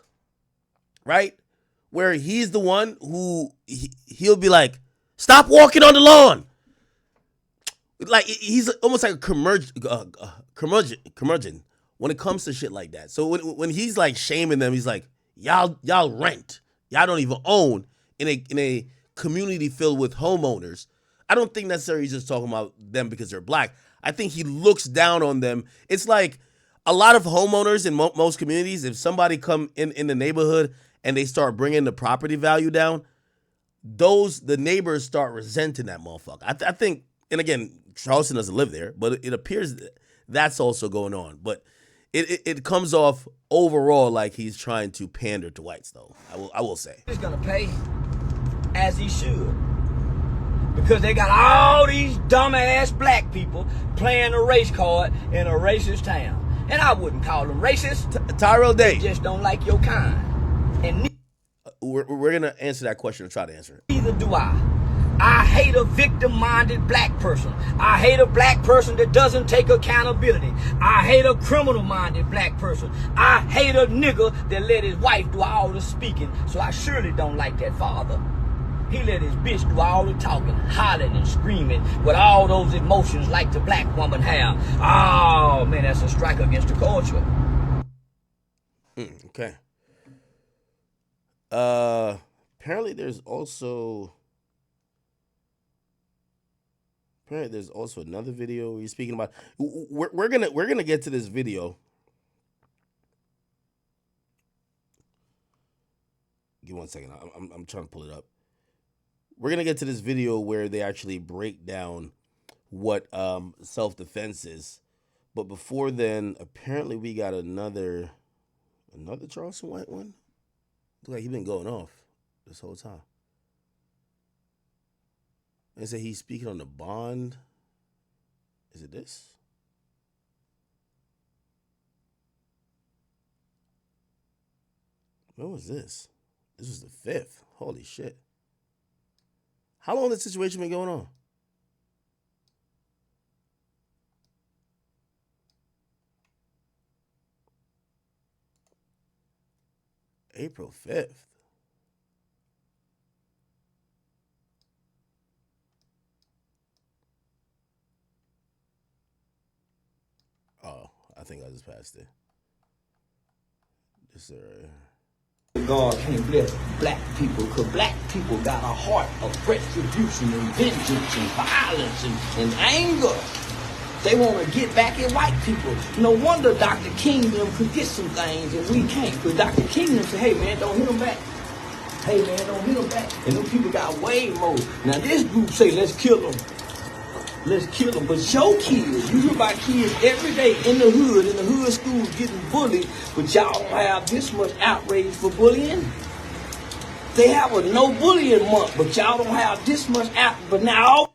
right? Where he's the one who he'll be like, stop walking on the lawn. Like, he's almost like a curmudgeon when it comes to shit like that. So when he's like shaming them, he's like, y'all rent. Y'all don't even own in a community filled with homeowners. I don't think necessarily he's just talking about them because they're black. I think he looks down on them. It's like a lot of homeowners in most communities, if somebody come in the neighborhood and they start bringing the property value down, the neighbors start resenting that motherfucker. I think, and again, Charleston doesn't live there, but it appears that's also going on. But it comes off overall like he's trying to pander to whites, though. I will say. He's gonna pay as he should. Because they got all these dumbass black people playing a race card in a racist town. And I wouldn't call them racist. Tyrell Day. They just don't like your kind. And we're going to answer that question and try to answer it. Neither do I. I hate a victim-minded black person. I hate a black person that doesn't take accountability. I hate a criminal-minded black person. I hate a nigga that let his wife do all the speaking. So I surely don't like that father. He let his bitch do all the talking, hollering and screaming with all those emotions like the black woman have. Oh, man, that's a strike against the culture. Okay. Apparently there's also another video where you're speaking about. We're gonna get to this video. Give 1 second. I'm trying to pull it up. We're going to get to this video where they actually break down what self-defense is. But before then, apparently we got another Charleston White one. Look like he's been going off this whole time. They say he's speaking on the bond. Is it this? When was this? This was the 5th. Holy shit. How long has this situation been going on? April 5th. Oh, I think I just passed it. This God can't bless black people because black people got a heart of retribution and vengeance and violence and anger. They want to get back at white people. No wonder Dr. King them could get some things and we can't. Because Dr. King them said, hey man, don't hit them back. Hey man, don't hit them back. And them people got way more. Now this group say, let's kill them. Let's kill them. But your kids, you hear about kids every day in the hood schools getting bullied, but y'all don't have this much outrage for bullying. They have a no bullying month, but y'all don't have this much outrage. But now,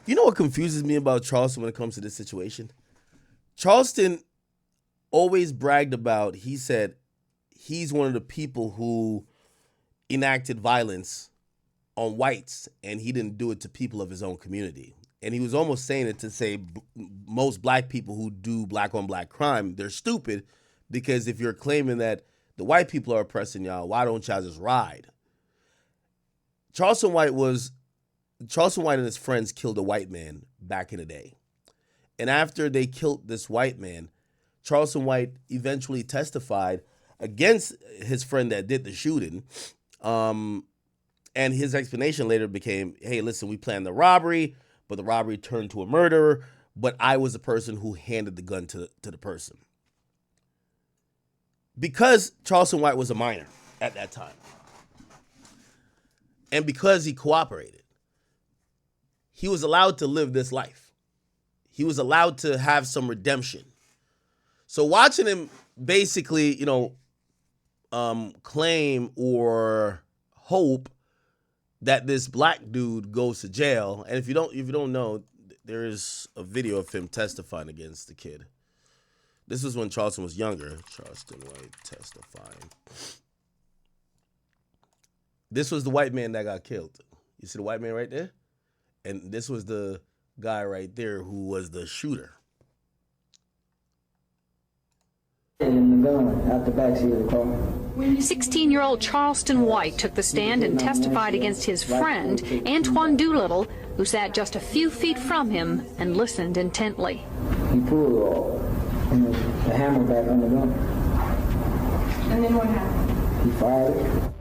you know what confuses me about Charleston when it comes to this situation? Charleston always bragged about, he said he's one of the people who enacted violence on whites, and he didn't do it to people of his own community. And he was almost saying it to say most black people who do black on black crime, they're stupid, because if you're claiming that the white people are oppressing y'all, why don't y'all just ride? Charleston White and his friends killed a white man back in the day. And after they killed this white man, Charleston White eventually testified against his friend that did the shooting. And his explanation later became, hey, listen, we planned the robbery, but the robbery turned to a murder, but I was the person who handed the gun to the person. Because Charleston White was a minor at that time, and because he cooperated, he was allowed to live this life. He was allowed to have some redemption. So watching him basically, claim or hope that this black dude goes to jail. And if you don't know, there is a video of him testifying against the kid. This was when Charleston was younger. Charleston White testifying. This was the white man that got killed. You see the white man right there? And this was the guy right there who was the shooter. In the gun out the backseat of the car. 16-year-old Charleston White took the stand and testified against his friend, Antoine Doolittle, who sat just a few feet from him and listened intently. He pulled the hammer back on the gun. And then what happened? He fired it.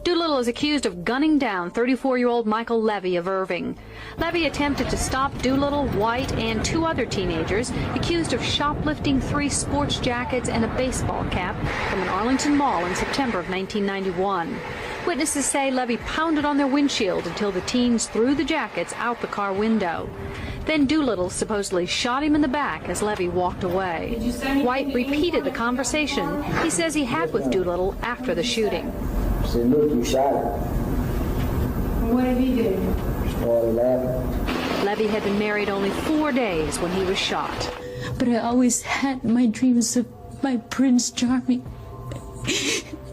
Doolittle is accused of gunning down 34-year-old Michael Levy of Irving. Levy attempted to stop Doolittle, White, and two other teenagers accused of shoplifting 3 sports jackets and a baseball cap from an Arlington mall in September of 1991. Witnesses say Levy pounded on their windshield until the teens threw the jackets out the car window. Then Doolittle supposedly shot him in the back as Levy walked away. White repeated the conversation he says he had with Doolittle after the shooting. He said, look, you shot him. What did he do? Started laughing. Levy had been married only 4 days when he was shot. But I always had my dreams of my Prince Charming.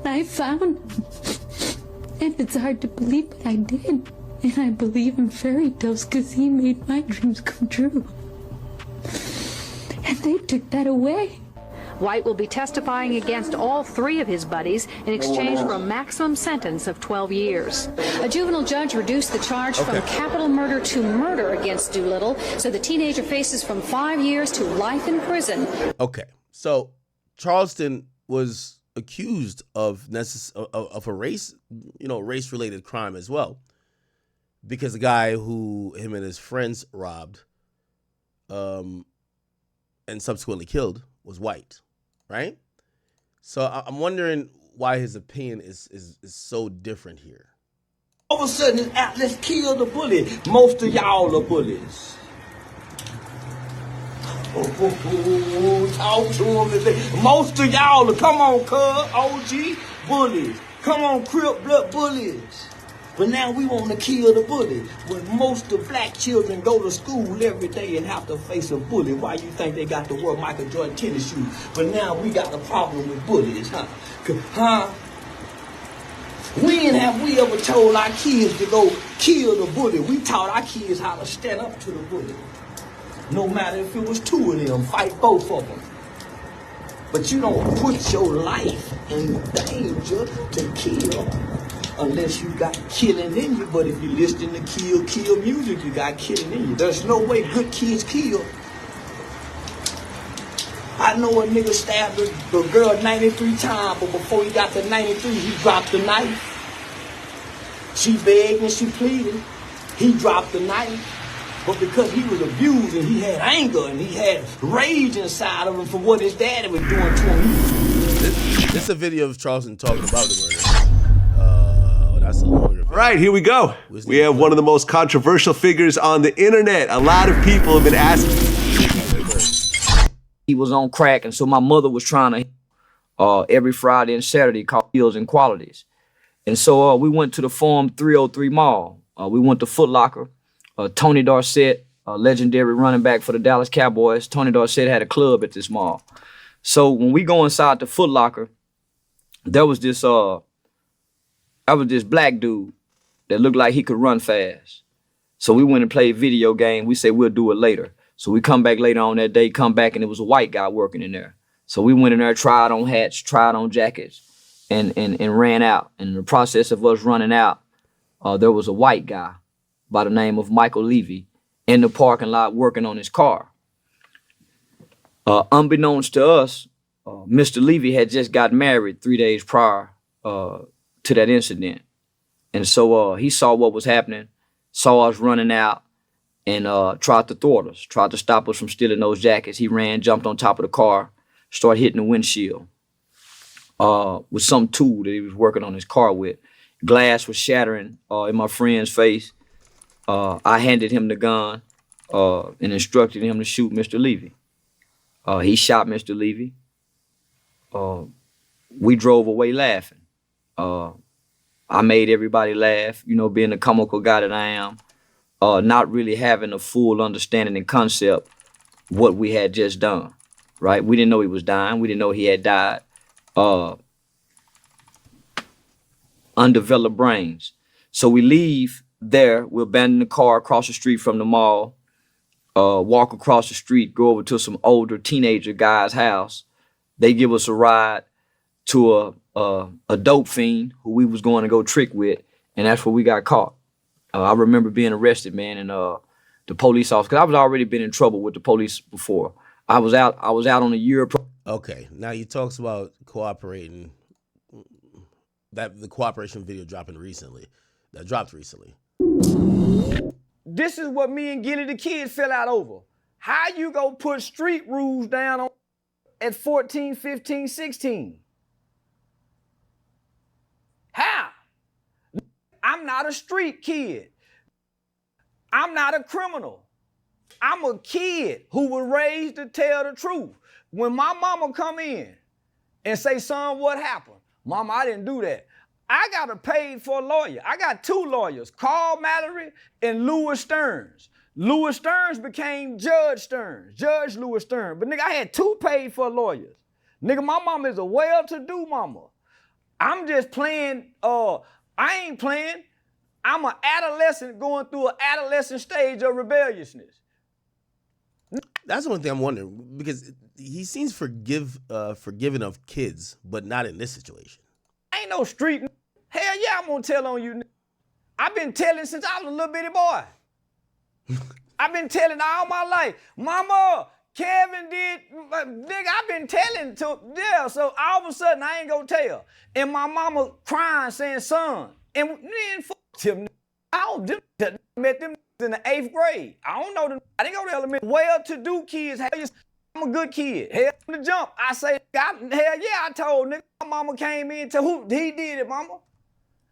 I found him. And it's hard to believe, but I did. And I believe in fairy tales because he made my dreams come true. And they took that away. White will be testifying against all 3 of his buddies in exchange for a maximum sentence of 12 years. A juvenile judge reduced the charge from capital murder to murder against Doolittle, so the teenager faces from 5 years to life in prison. Okay, so Charleston was accused of a race-related crime as well, because the guy who him and his friends robbed, and subsequently killed was white, right? So I'm wondering why his opinion is so different here. All of a sudden, it's out, let's kill the bully. Most of y'all are bullies. Talk to him today. Most of y'all are, come on, cuz, OG, bullies. Come on, Crip, blood bullies. But now we want to kill the bully. When most of black children go to school every day and have to face a bully, why you think they got to wear Michael Jordan tennis shoes? But now we got a problem with bullies, huh? When have we ever told our kids to go kill the bully? We taught our kids how to stand up to the bully. No matter if it was 2 of them, fight both of them. But you don't put your life in danger to kill unless you got killing in you. But if you listen to kill music, you got killing in you. There's no way good kids kill. I know a nigga stabbed the girl 93 times, but before he got to 93, he dropped the knife. She begged and she pleaded. He dropped the knife. But because he was abused and he had anger and he had rage inside of him for what his daddy was doing to him. This is a video of Charleston talking about the murder. That's a longer video. All right, here we go. We have one of the most controversial figures on the internet. A lot of people have been asking. He was on crack, and so my mother was trying to every Friday and Saturday call Skills and Qualities. And so we went to the Farm 303 Mall. We went to Foot Locker. Tony Dorsett, a legendary running back for the Dallas Cowboys. Tony Dorsett had a club at this mall. So when we go inside the Foot Locker, there was this black dude that looked like he could run fast. So we went and played video game. We said we'll do it later. So we come back later on that day, come back, and it was a white guy working in there. So we went in there, tried on hats, tried on jackets, and ran out. And in the process of us running out, there was a white guy by the name of Michael Levy in the parking lot working on his car. Unbeknownst to us, Mr. Levy had just got married 3 days prior to that incident. And so he saw what was happening, saw us running out, and tried to thwart us, tried to stop us from stealing those jackets. He ran, jumped on top of the car, started hitting the windshield with some tool that he was working on his car with. Glass was shattering in my friend's face. I handed him the gun and instructed him to shoot Mr. Levy. He shot Mr. Levy. We drove away laughing. I made everybody laugh, you know, being the comical guy that I am, not really having a full understanding and concept what we had just done, right? We didn't know he was dying. We didn't know he had died. Undeveloped brains. So we leave there, we abandon the car across the street from the mall, walk across the street, go over to some older teenager guy's house. They give us a ride to a dope fiend who we was going to go trick with, and that's where we got caught. I remember being arrested, man, and the police officer, because I was already been in trouble with the police before. I was out on a year. Okay, now you talks about cooperating. That the cooperation video dropped recently. This is what me and Gilly the Kid fell out over. How you go put street rules down on at 14, 15, 16? How? I'm not a street kid. I'm not a criminal. I'm a kid who was raised to tell the truth. When my mama come in and say, son, what happened? Mama, I didn't do that. I got to pay for a lawyer. I got 2 lawyers, Carl Mallory and Louis Stearns. Louis Stearns became Judge Stearns, Judge Louis Stearns. But nigga, I had 2 paid for lawyers. Nigga, my mama is a well-to-do mama. I'm just playing, I ain't playing. I'm an adolescent going through an adolescent stage of rebelliousness. That's the one thing I'm wondering, because he seems forgiving of kids, but not in this situation. Ain't no street. Hell yeah, I'm gonna tell on you. I've been telling since I was a little bitty boy. I've been telling all my life. Mama, Kevin did, nigga, I've been telling to, yeah, so all of a sudden I ain't gonna tell. And my mama crying saying, son, and then fuck him. I don't met them in the 8th grade. I don't know them. I didn't go to elementary. Well-to-do kids, hell, I'm a good kid. Hell, from the jump, I say, hell yeah, I told nigga, my mama came in to who, he did it, mama.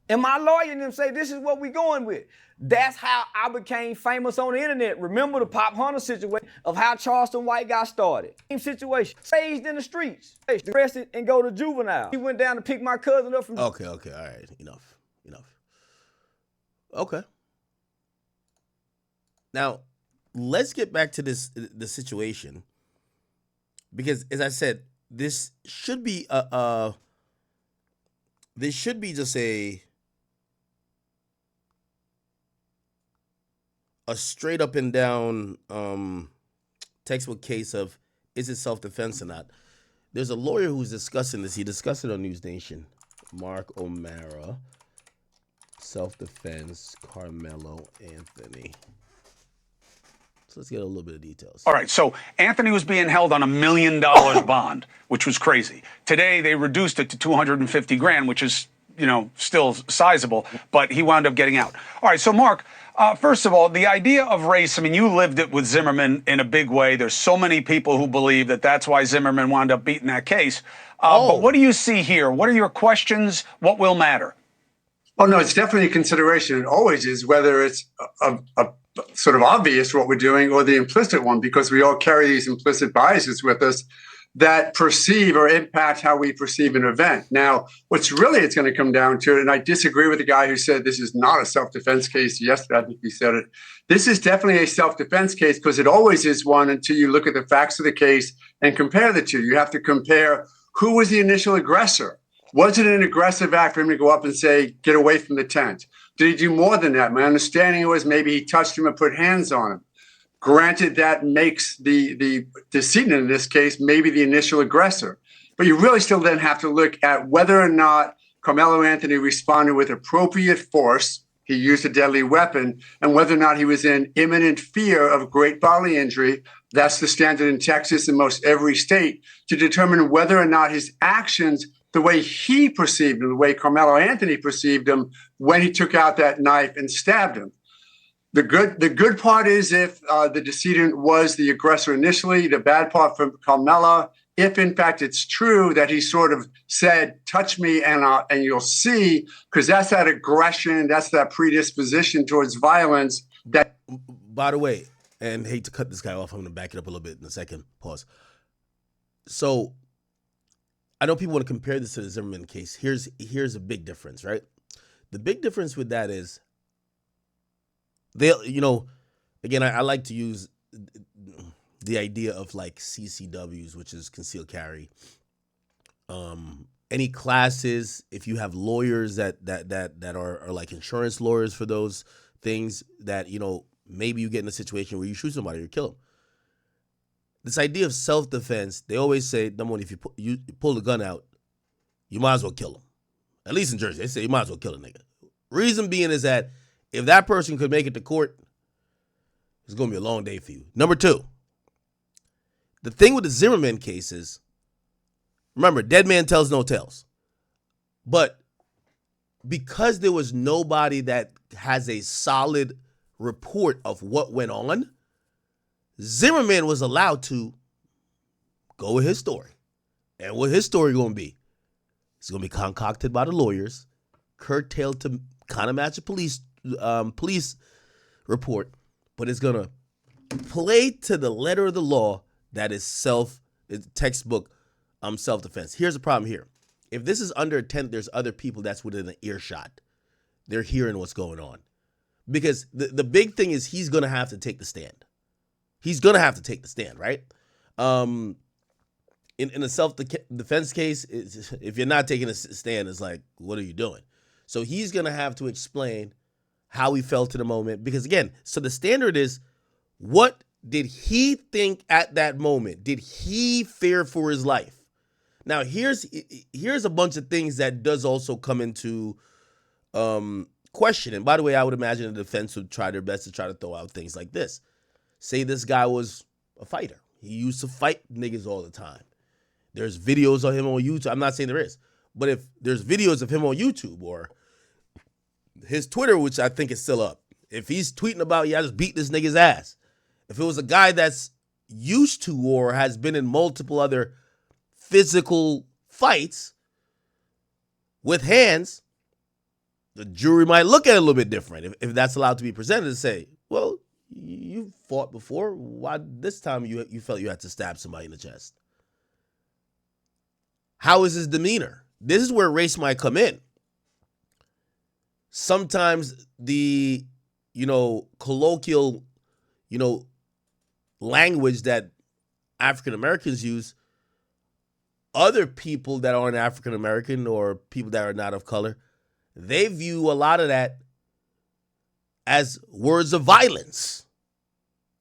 And my lawyer and them say, this is what we going with. That's how I became famous on the internet. Remember the Pop Hunter situation of how Charleston White got started. Same situation. Raised in the streets. Arrested and go to juvenile. He went down to pick my cousin up from... Okay, all right, enough. Okay. Now, let's get back to the situation. Because, as I said, this should be just a straight up and down textbook case of, is it self-defense or not? There's a lawyer who's discussing this. He discussed it on News Nation. Mark O'Mara, self-defense, Karmelo Anthony. So let's get a little bit of details. All right, so Anthony was being held on $1 million bond, which was crazy. Today, they reduced it to $250,000, which is, still sizable, but he wound up getting out. All right, so Mark, first of all, the idea of race, I mean, you lived it with Zimmerman in a big way. There's so many people who believe that that's why Zimmerman wound up beating that case. But what do you see here? What are your questions? What will matter? Oh, no, it's definitely a consideration. It always is, whether it's a sort of obvious what we're doing or the implicit one, because we all carry these implicit biases with us that perceive or impact how we perceive an event. Now, what's really it's going to come down to, and I disagree with the guy who said this is not a self-defense case yesterday, I think he said it. This is definitely a self-defense case, because it always is one until you look at the facts of the case and compare the two. You have to compare who was the initial aggressor. Was it an aggressive act for him to go up and say, get away from the tent? Did he do more than that? My understanding was maybe he touched him and put hands on him. Granted, that makes the decedent in this case maybe the initial aggressor. But you really still then have to look at whether or not Carmelo Anthony responded with appropriate force, he used a deadly weapon, and whether or not he was in imminent fear of great bodily injury. That's the standard in Texas and most every state, to determine whether or not his actions, the way he perceived him, the way Carmelo Anthony perceived him when he took out that knife and stabbed him. The good part is if the decedent was the aggressor initially. The bad part for Carmelo, if in fact it's true that he sort of said, touch me and you'll see, because that's that aggression, that's that predisposition towards violence. That, by the way, and hate to cut this guy off, I'm going to back it up a little bit in a second. Pause. So I know people want to compare this to the Zimmerman case. Here's a big difference, right? The big difference with that is again, I like to use the idea of like CCWs, which is concealed carry. Any classes, if you have lawyers that are like insurance lawyers for those things, that, maybe you get in a situation where you shoot somebody or kill them. This idea of self-defense, they always say, number one, if you pull the gun out, you might as well kill them. At least in Jersey, they say you might as well kill a nigga. Reason being is that if that person could make it to court, it's going to be a long day for you. Number two, the thing with the Zimmerman case is, remember, dead man tells no tales. But because there was nobody that has a solid report of what went on, Zimmerman was allowed to go with his story. And what his story going to be? It's going to be concocted by the lawyers, curtailed to kind of match a police report, but it's going to play to the letter of the law that is textbook self-defense. Here's the problem here. If this is under intent, there's other people that's within an earshot. They're hearing what's going on. Because the big thing is he's going to have to take the stand. He's going to have to take the stand, right? In a self-defense case, if you're not taking a stand, it's like, what are you doing? So he's going to have to explain how he felt in the moment. Because again, so the standard is, what did he think at that moment? Did he fear for his life? Now, here's a bunch of things that does also come into question. And by the way, I would imagine the defense would try their best to try to throw out things like this. Say this guy was a fighter. He used to fight niggas all the time. There's videos of him on YouTube. I'm not saying there is. But if there's videos of him on YouTube or his Twitter, which I think is still up, if he's tweeting about, I just beat this nigga's ass. If it was a guy that's used to or has been in multiple other physical fights with hands, the jury might look at it a little bit different if that's allowed to be presented and say, well, you fought before. Why this time you felt you had to stab somebody in the chest? How is his demeanor? This is where race might come in. Sometimes the, colloquial, language that African Americans use, other people that aren't African American or people that are not of color, they view a lot of that as words of violence.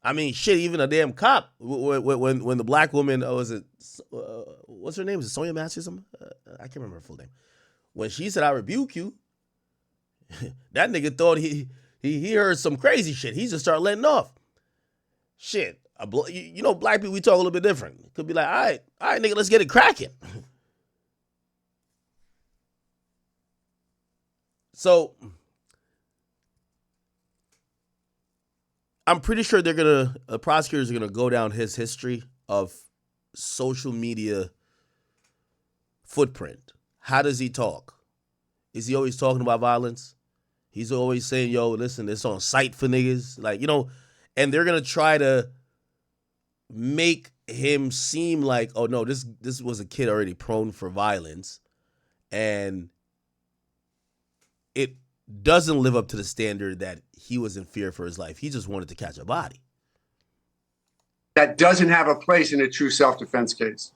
I mean, shit, even a damn cop, when the black woman, what's her name? Is it Sonia Matthews? I can't remember her full name. When she said, I rebuke you, that nigga thought he heard some crazy shit. He just started letting off. Shit. Black people, we talk a little bit different. It could be like, all right, nigga, let's get it cracking. So I'm pretty sure the prosecutors are gonna go down his history of social media footprint. How does he talk? Is he always talking about violence? He's always saying, yo, listen, it's on site for niggas. And they're gonna try to make him seem like, oh no, this was a kid already prone for violence, and it doesn't live up to the standard that he was in fear for his life. He just wanted to catch a body. That doesn't have a place in a true self-defense case.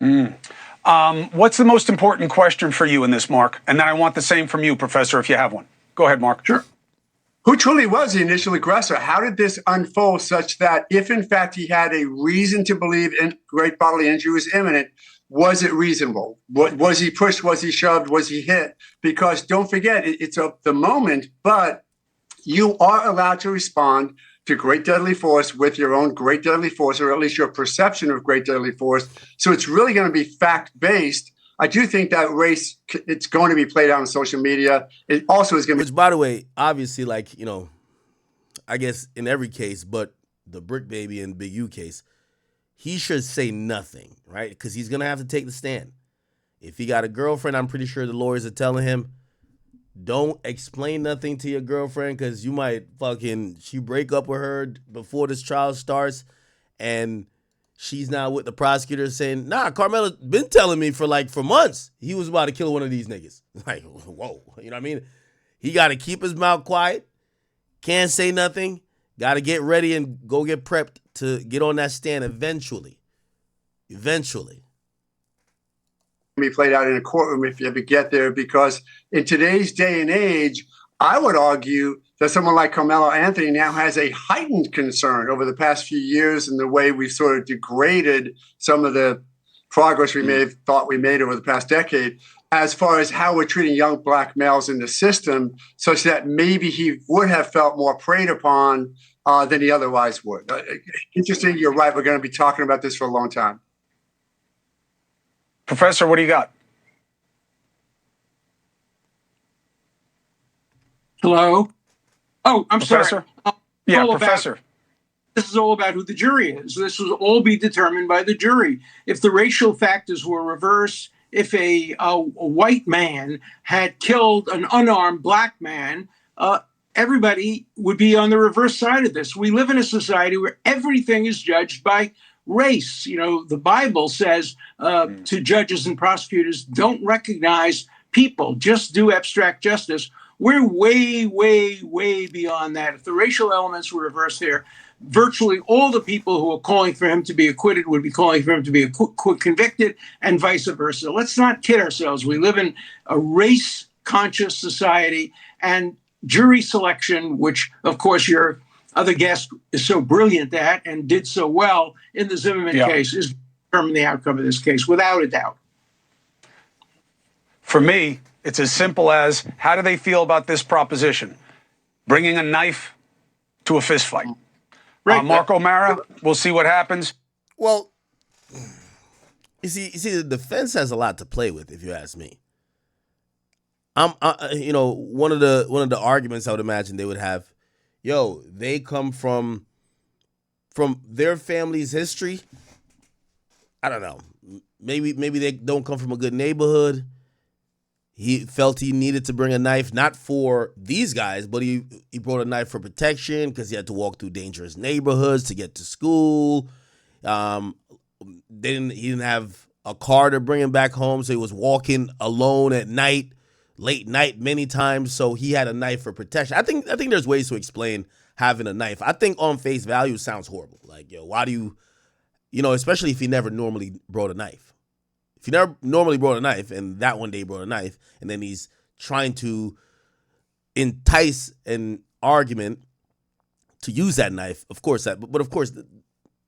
What's the most important question for you in this, Mark? And then I want the same from you, Professor, if you have one. Go ahead, Mark. Sure. Who truly was the initial aggressor? How did this unfold such that if, in fact, he had a reason to believe great bodily injury was imminent, was it reasonable? Was he pushed? Was he shoved? Was he hit? Because don't forget, it's the moment, but you are allowed to respond to great deadly force with your own great deadly force, or at least your perception of great deadly force. So it's really going to be fact-based. I do think that race, it's going to be played out on social media. It also is going to be... Which, by the way, obviously, I guess in every case, but the Brick Baby and Big U case, he should say nothing, right? Because he's going to have to take the stand. If he got a girlfriend, I'm pretty sure the lawyers are telling him, don't explain nothing to your girlfriend because you might she break up with her before this trial starts, and she's now with the prosecutor saying, nah, Karmelo's been telling me for months he was about to kill one of these niggas. Like, whoa, you know what I mean? He got to keep his mouth quiet, can't say nothing, got to get ready and go get prepped to get on that stand eventually. Be played out in a courtroom if you ever get there, because in today's day and age, I would argue that someone like Carmelo Anthony now has a heightened concern over the past few years and the way we've sort of degraded some of the progress we may have thought we made over the past decade as far as how we're treating young black males in the system, such that maybe he would have felt more preyed upon than he otherwise would. Interesting, you're right. We're going to be talking about this for a long time. Professor, what do you got? Hello? Oh, I'm Professor? sorry. Yeah, Professor. This is all about who the jury is. This will all be determined by the jury. If the racial factors were reversed, if a white man had killed an unarmed black man, everybody would be on the reverse side of this. We live in a society where everything is judged by race. You know, the Bible says to judges and prosecutors, don't recognize people, just do abstract justice. We're way, way, way beyond that. If the racial elements were reversed there, virtually all the people who are calling for him to be acquitted would be calling for him to be convicted, and vice versa. Let's not kid ourselves. We live in a race-conscious society, and jury selection, which, of course, your other guest is so brilliant at and did so well in the Zimmerman case, is determine the outcome of this case, without a doubt. For me, it's as simple as, how do they feel about this proposition? Bringing a knife to a fist fight. Right. Mark O'Mara, we'll see what happens. Well, you see, the defense has a lot to play with, if you ask me. One of the arguments I would imagine they would have, they come from their family's history. I don't know. Maybe they don't come from a good neighborhood. He felt he needed to bring a knife, not for these guys, but he brought a knife for protection because he had to walk through dangerous neighborhoods to get to school. He didn't have a car to bring him back home, so he was walking alone at night, late night many times, so he had a knife for protection. I think there's ways to explain having a knife. I think on face value sounds horrible. Like, why do you, especially if he never normally brought a knife. If he never normally brought a knife, and that one day he brought a knife, and then he's trying to entice an argument to use that knife, of course,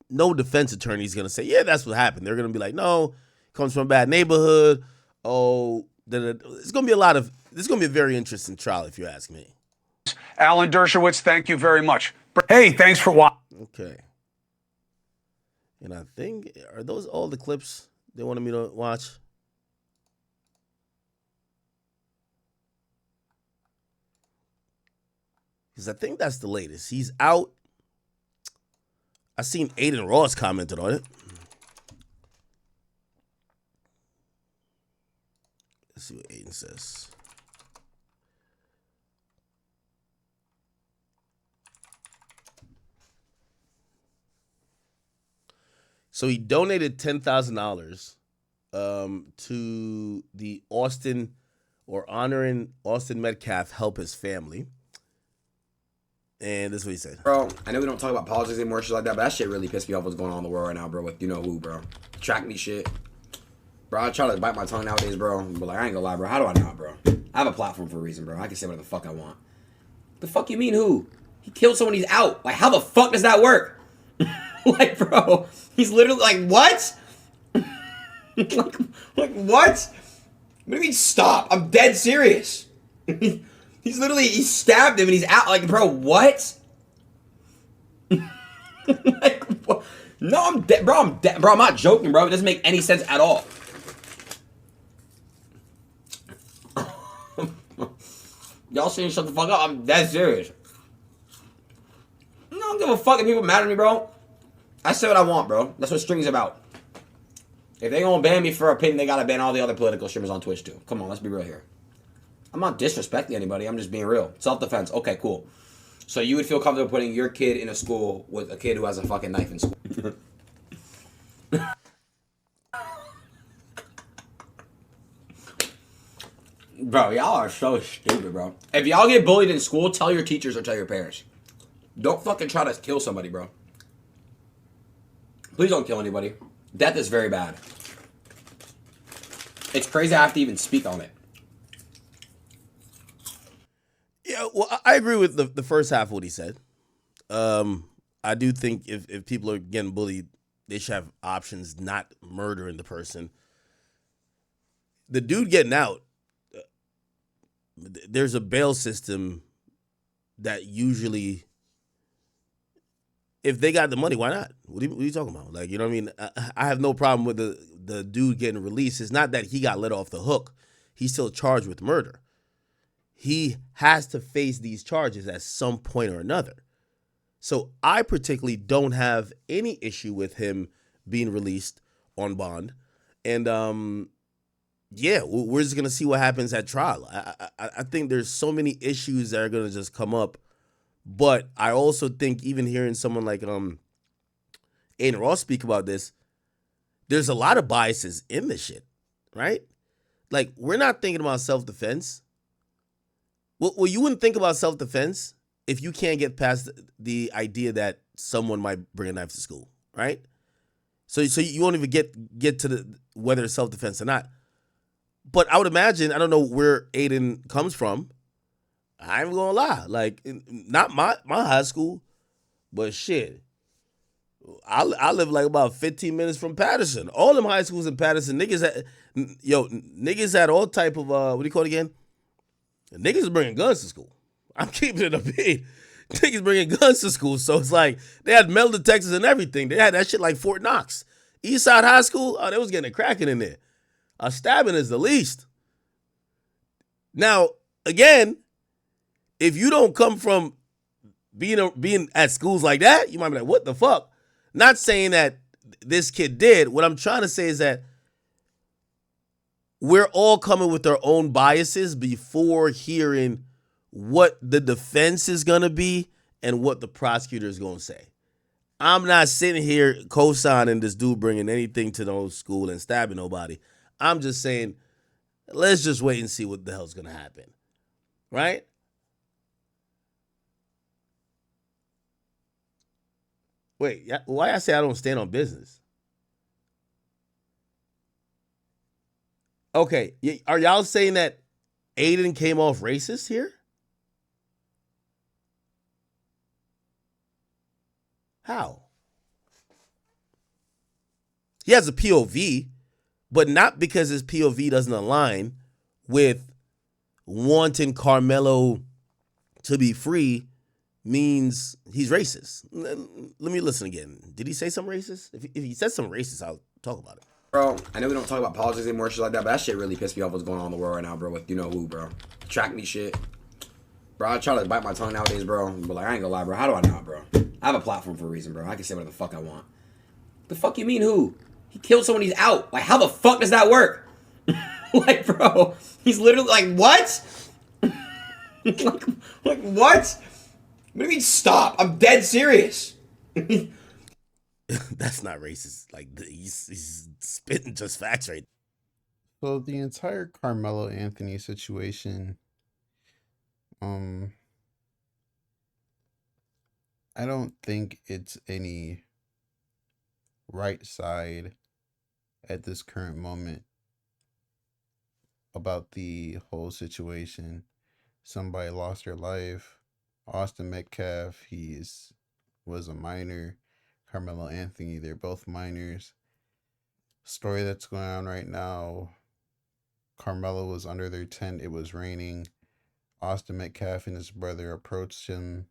no defense attorney is going to say, yeah, that's what happened. They're going to be like, no, it comes from a bad neighborhood. It's going to be a very interesting trial, if you ask me. Alan Dershowitz, thank you very much. Hey, thanks for watching. Okay. And I think, are those all the clips they wanted me to watch? Because I think that's the latest. He's out. I seen Aiden Ross commented on it. Let's see what Aiden says. So he donated $10,000 to the honoring Austin Metcalf help his family. And this is what he said. Bro, I know we don't talk about politics anymore, shit like that, but that shit really pissed me off what's going on in the world right now, bro, with you know who, bro. Track me shit. Bro, I try to bite my tongue nowadays, bro. But like, I ain't gonna lie, bro. How do I not, bro? I have a platform for a reason, bro. I can say whatever the fuck I want. The fuck you mean who? He killed someone, he's out. Like, how the fuck does that work? Like, bro, he's literally like, what? like, what? What do you mean stop? I'm dead serious. He's literally, he stabbed him and he's out. Like, bro, what? Like, what? No, I'm dead. Bro, I'm dead. Bro, I'm not joking, bro. It doesn't make any sense at all. Y'all saying shut the fuck up? I'm dead serious. No, I don't give a fuck if people mad at me, bro. I say what I want, bro. That's what streaming's about. If they gonna ban me for opinion, they gotta ban all the other political streamers on Twitch too. Come on, let's be real here. I'm not disrespecting anybody. I'm just being real. Self-defense. Okay, cool. So you would feel comfortable putting your kid in a school with a kid who has a fucking knife in school? Bro, y'all are so stupid, bro. If y'all get bullied in school, tell your teachers or tell your parents. Don't fucking try to kill somebody, bro. Please don't kill anybody. Death is very bad. It's crazy I have to even speak on it. Yeah, well, I agree with the first half of what he said. I do think if people are getting bullied, they should have options, not murdering the person. The dude getting out, there's a bail system that usually, if they got the money, why not? What are you talking about? Like, you know what I mean? I have no problem with the dude getting released. It's not that he got let off the hook. He's still charged with murder. He has to face these charges at some point or another. So I particularly don't have any issue with him being released on bond. And, yeah, we're just gonna see what happens at trial. I think there's so many issues that are gonna just come up, but I also think even hearing someone like Aiden Ross speak about this, there's a lot of biases in this shit, right? Like we're not thinking about self defense. Well, you wouldn't think about self defense if you can't get past the idea that someone might bring a knife to school, right? So you won't even get to the whether it's self defense or not. But I would imagine, I don't know where Aiden comes from. I ain't gonna lie, like not my high school, but shit, I live like about 15 minutes from Patterson. All them high schools in Patterson, niggas had all type of what do you call it again? Niggas is bringing guns to school. I'm keeping it a beat. Niggas bringing guns to school, so it's like they had metal detectors and everything. They had that shit like Fort Knox. Eastside High School, oh, they was getting it cracking in there. A stabbing is the least. Now, again, if you don't come from being at schools like that, you might be like, what the fuck? Not saying that this kid did. What I'm trying to say is that we're all coming with our own biases before hearing what the defense is going to be and what the prosecutor is going to say. I'm not sitting here co-signing this dude bringing anything to no school and stabbing nobody. I'm just saying, let's just wait and see what the hell's going to happen. Right? Wait, why I say I don't stand on business? Okay, are y'all saying that Aiden came off racist here? How? He has a POV, but not because his POV doesn't align with wanting Karmelo to be free means he's racist. Let me listen again. Did he say something racist? If he said something racist, I'll talk about it. Bro, I know we don't talk about politics anymore, shit like that, but that shit really pissed me off what's going on in the world right now, bro, with you know who, bro. Track me shit. Bro, I try to bite my tongue nowadays, bro. But like, I ain't gonna lie, bro. How do I not, bro? I have a platform for a reason, bro. I can say whatever the fuck I want. The fuck you mean who? He killed someone, he's out. Like, how the fuck does that work? Like, bro, he's literally like, what? like, what? What do you mean stop? I'm dead serious. That's not racist. Like, he's spitting just facts right. So the entire Carmelo Anthony situation, I don't think it's any right side at this current moment about the whole situation. Somebody lost their life. Austin Metcalf, was a minor. Carmelo Anthony, they're both minors. Story that's going on right now, Carmelo was under their tent. It was raining. Austin Metcalf and his brother approached him.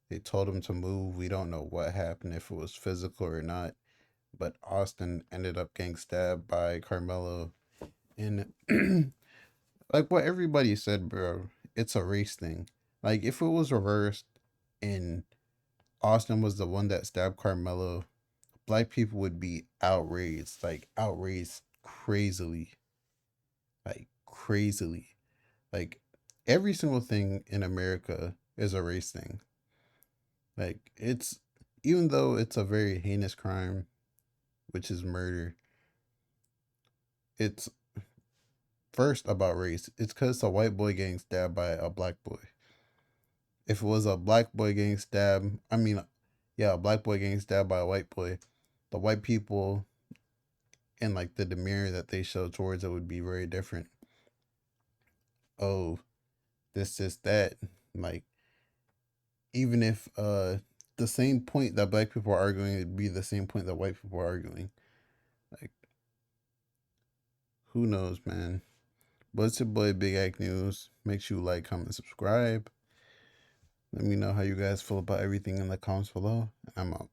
They told him to move. We don't know what happened, if it was physical or not. But Austin ended up getting stabbed by Carmelo. And like what everybody said, bro, it's a race thing. Like if it was reversed and Austin was the one that stabbed Carmelo, black people would be outraged. Like outraged crazily. Like crazily. Like every single thing in America is a race thing. Like it's, even though it's a very heinous crime, which is murder, it's first about race. It's because a white boy getting stabbed by a black boy. If it was a black boy getting stabbed, a black boy getting stabbed by a white boy, the white people and like the demeanor that they show towards it would be very different. Oh, this, that. Like, even if the same point that black people are arguing would be the same point that white people are arguing. Like, who knows, man? But it's your boy Big Act News. Make sure you like, comment, subscribe. Let me know how you guys feel about everything in the comments below. And I'm out.